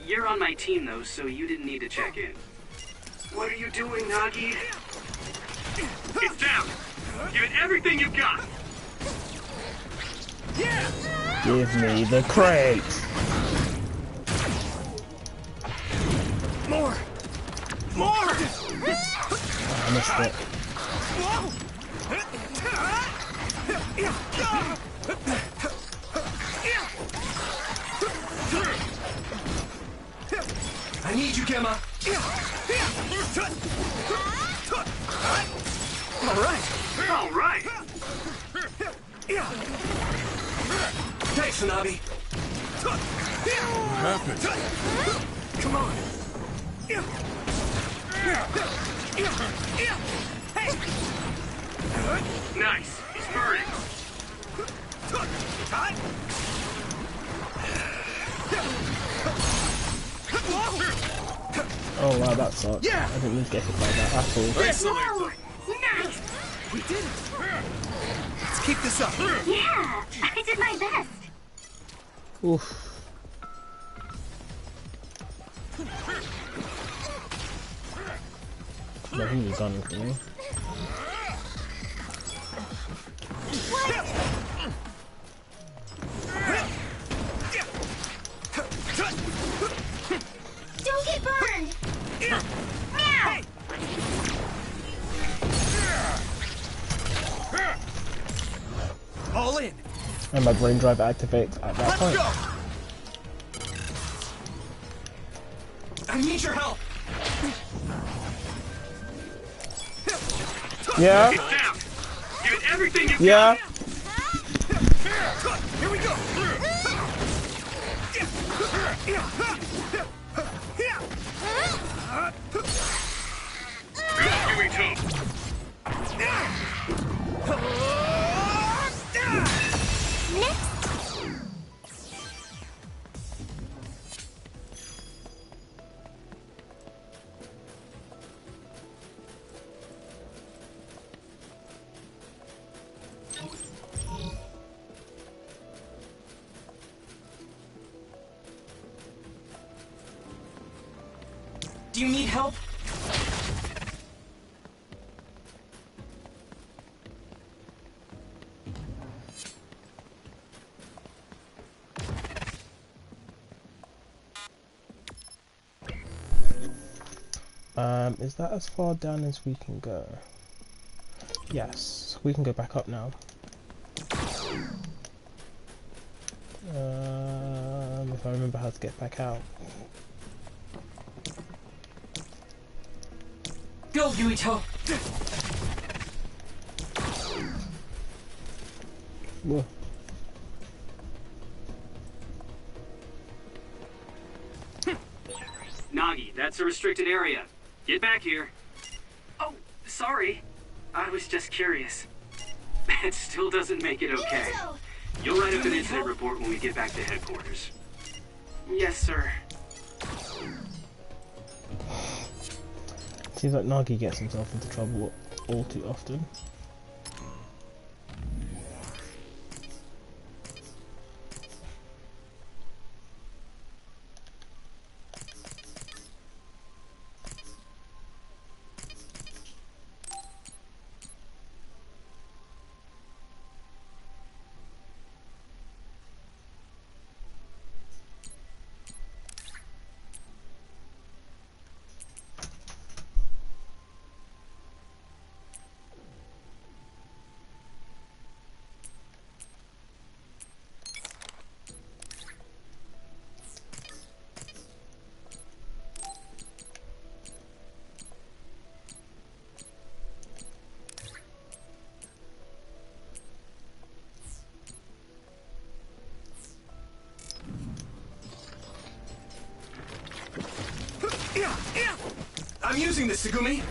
You're on my team, though, so you didn't need to check in. What are you doing, Nagi? It's down. Give it everything you've got. Give me the crate! More! More! I missed it. I need you, Gemma. All right. All right. Thanks, Hanabi. What happened? Come on. Nice. He's burning. Oh wow, that sucks. I didn't mean to get hit by that at all. Whoa! Nice! We did it. Let's keep this up. Yeah! I did my best! Oof. No, he was done for me. Don't get burned! Now! All in. And my brain drive activates at that point. Go. I need your help. Yeah? It's down. Give it everything you've Yeah? got. Here we go. Go, Yuito. Do you need help? Is that as far down as we can go? Yes, we can go back up now. If I remember how to get back out. Go, Yuito! Whoa. Nagi, that's a restricted area. Get back here. Oh, sorry. I was just curious. That still doesn't make it okay. You'll write up an incident report when we get back to headquarters. Yes, sir. Seems like Nagi gets himself into trouble all too often. using this, Tsugumi.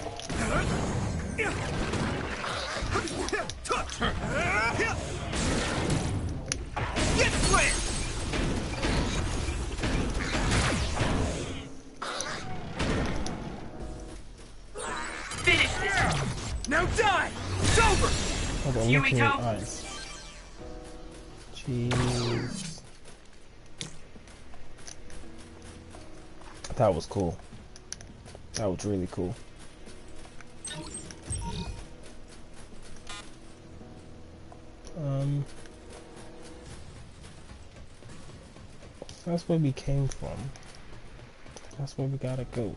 Get slammed! Finish this! Now die! It's over! Hold on, look at your Yuito. eyes. Jeez. That was cool. That was really cool. That's where we came from. That's where we gotta go.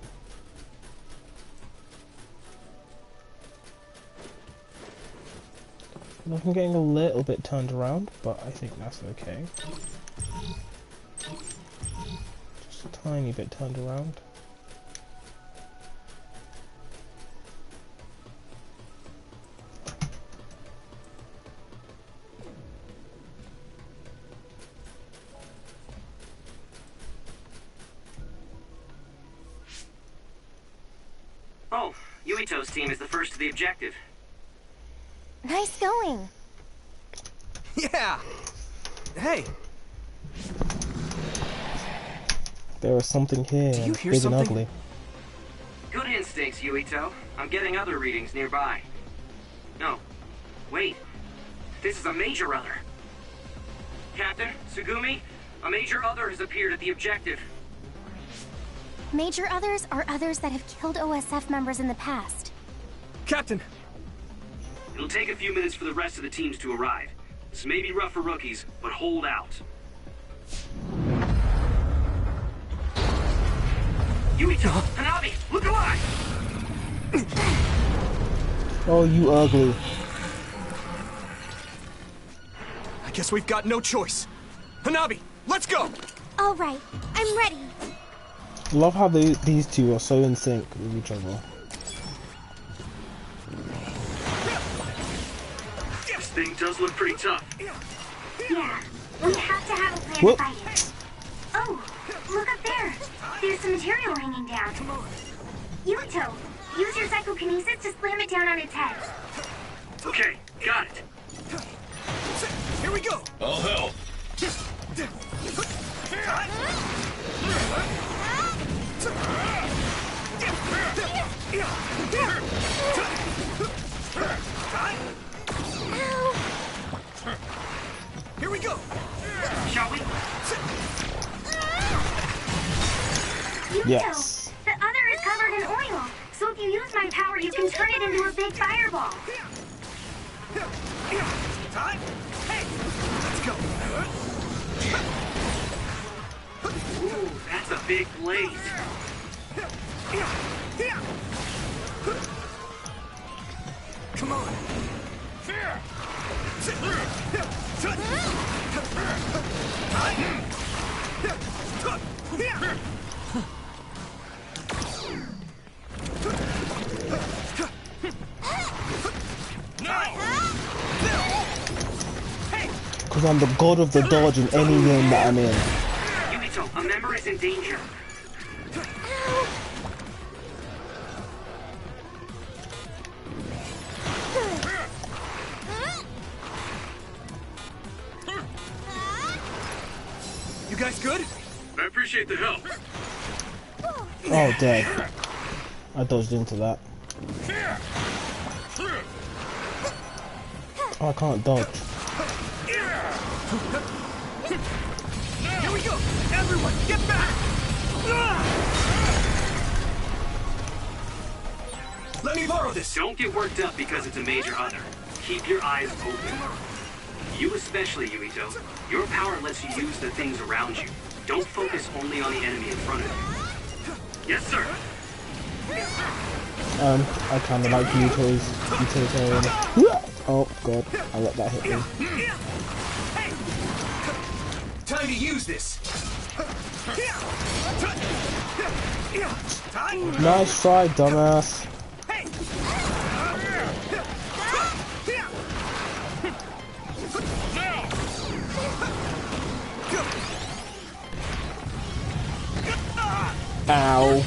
I'm getting a little bit turned around, but I think that's okay. Just a tiny bit turned around. Oh, Yuito's team is the first to the objective. Nice going. Yeah! Hey! There was something here, Do you hear big something? and ugly. Good instincts, Yuito. I'm getting other readings nearby. No. Wait. This is a major other. Captain, Tsugumi, a major other has appeared at the objective. Major others are others that have killed OSF members in the past. Captain! It'll take a few minutes for the rest of the teams to arrive. This may be rough for rookies, but hold out. Yuito! Hanabi! Look alive! Oh, you ugly. I guess we've got no choice. Hanabi, let's go! All right, I'm ready. Love how these two are so in sync with each other. This thing does look pretty tough. Yeah, we have to have a plan Whoop. to fight it. Oh, look up there. There's some material hanging down. Yuito, use your psychokinesis to slam it down on its head. Okay, got it. Here we go! I'll help. Here we go! Shall we? Yuito, Yes. the other is covered in oil. So if you use my power, you can turn it into a big fireball. Time? Hey! Let's go! Ooh, that's a big blaze. Come on! Because I'm the god of the dodge in any game that I'm in. Yuito, a member is in danger. You guys good? I appreciate the help. Oh, dead. I dodged into that. Oh, I can't dodge. Here we go! Everyone, get back! Let me borrow this! Don't get worked up because it's a major other. Keep your eyes open. You especially, Yuito. Your power lets you use the things around you. Don't focus only on the enemy in front of you. Yes, sir. I kind of like Yuito's utilitarian. Oh god, I let that hit me. Time to use this! Nice try, dumbass. Ow.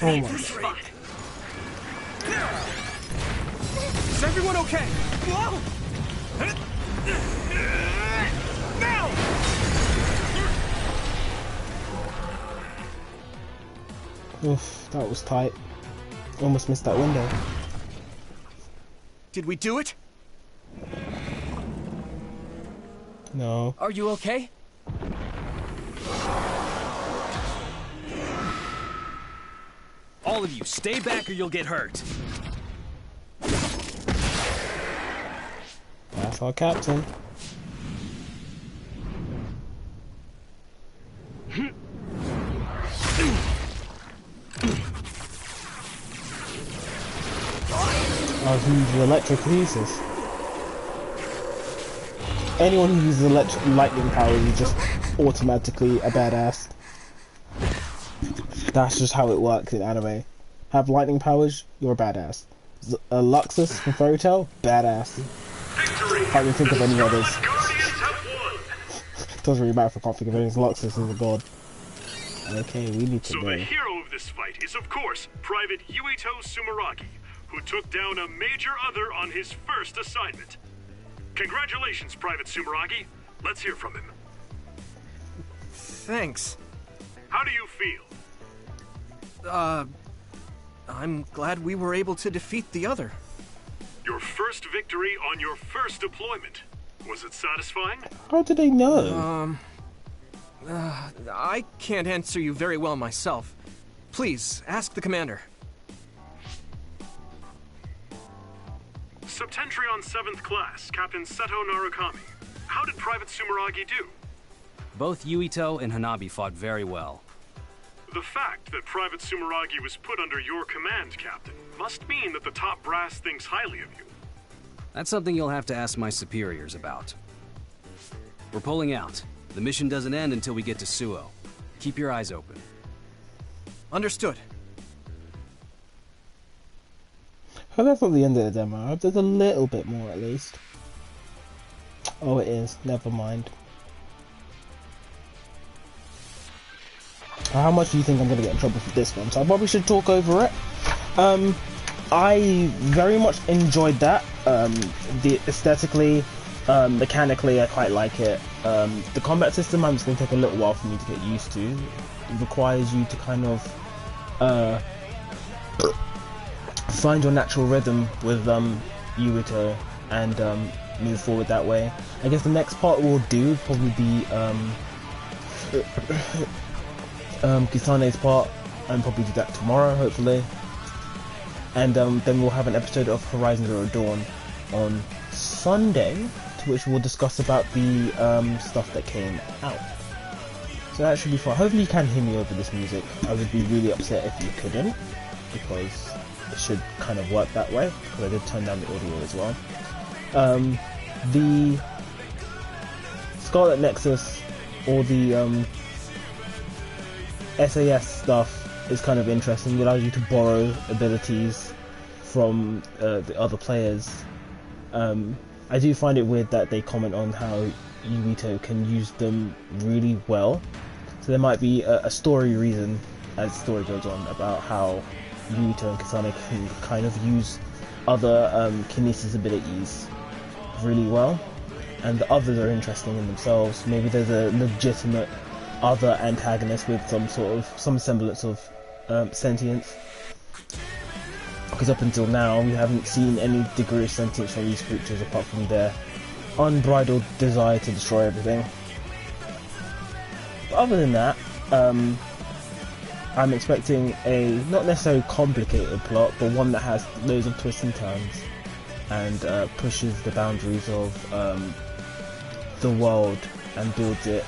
Oh my. Is everyone okay? Whoa! Now! Oof, that was tight. Almost missed that window. Did we do it? No. Are you okay? All of you, stay back or you'll get hurt. That's our captain. Oh, he uses electrokinesis. Anyone who uses lightning powers is just automatically a badass. That's just how it works in anime. Have lightning powers, you're a badass. Luxus from Fairy Tail, badass. Can't even think of any others. Doesn't really matter if I can't think of anything. Luxus is a god. Okay, we need to So go. the hero of this fight is, of course, Private Yuito Sumeragi, who took down a major other on his first assignment. Congratulations, Private Sumeragi. Let's hear from him. Thanks. How do you feel? I'm glad we were able to defeat the other. Your first victory on your first deployment. Was it satisfying? How do they know? I can't answer you very well myself. Please, ask the commander. Septentrion 7th Class, Captain Seto Narukami. How did Private Sumeragi do? Both Yuito and Hanabi fought very well. The fact that Private Sumeragi was put under your command, Captain, must mean that the top brass thinks highly of you. That's something you'll have to ask my superiors about. We're pulling out. The mission doesn't end until we get to Suo. Keep your eyes open. Understood. Oh, that's not the end of the demo. There's a little bit more at least. Oh, it is. Never mind. How much do you think I'm going to get in trouble for this one? So I probably should talk over it. I very much enjoyed that. Aesthetically, mechanically, I quite like it. The combat system, I'm just going to take a little while for me to get used to. It requires you to kind of find your natural rhythm with Yuito and move forward that way. I guess the next part we'll do would probably be Kisane's part, and probably do that tomorrow, hopefully. And then we'll have an episode of Horizon Zero Dawn on Sunday, to which we'll discuss about the stuff that came out. So that should be fun. Hopefully you can hear me over this music. I would be really upset if you couldn't, because it should kind of work that way, because I did turn down the audio as well. The Scarlet Nexus, or the SAS stuff, is kind of interesting. It allows you to borrow abilities from the other players. I do find it weird that they comment on how Yuito can use them really well. So there might be a story reason, as the story goes on, about how Yuito and Kasane can kind of use other kinesis abilities really well. And the others are interesting in themselves. Maybe there's a legitimate other antagonist with some semblance of sentience, because up until now we haven't seen any degree of sentience from these creatures apart from their unbridled desire to destroy everything. But other than that, I'm expecting a not necessarily complicated plot, but one that has loads of twists and turns and pushes the boundaries of the world and builds it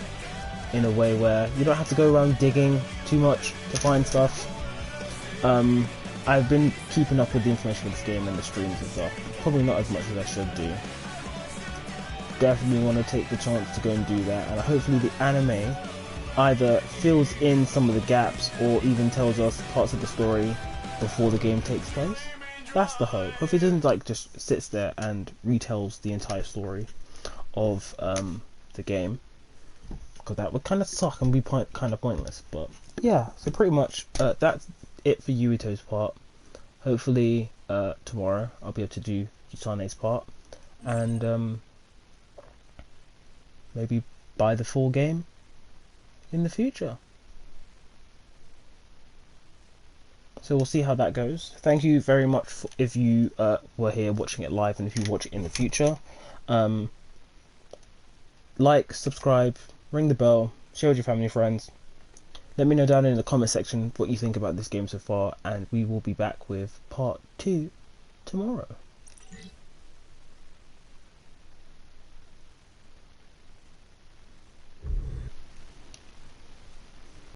in a way where you don't have to go around digging too much to find stuff. I've been keeping up with the information of this game and the streams and stuff. Probably not as much as I should do. Definitely want to take the chance to go and do that, and hopefully the anime either fills in some of the gaps or even tells us parts of the story before the game takes place. That's the hope. Hopefully it doesn't like just sits there and retells the entire story of the game, because that would kind of suck and be kind of pointless. But yeah, so pretty much that's it for Yuito's part. Hopefully tomorrow I'll be able to do Yusane's part, and maybe buy the full game in the future. So we'll see how that goes. Thank you very much if you were here watching it live, and if you watch it in the future. Like, subscribe, ring the bell, share with your family and friends. Let me know down in the comment section what you think about this game so far, and we will be back with part 2 tomorrow.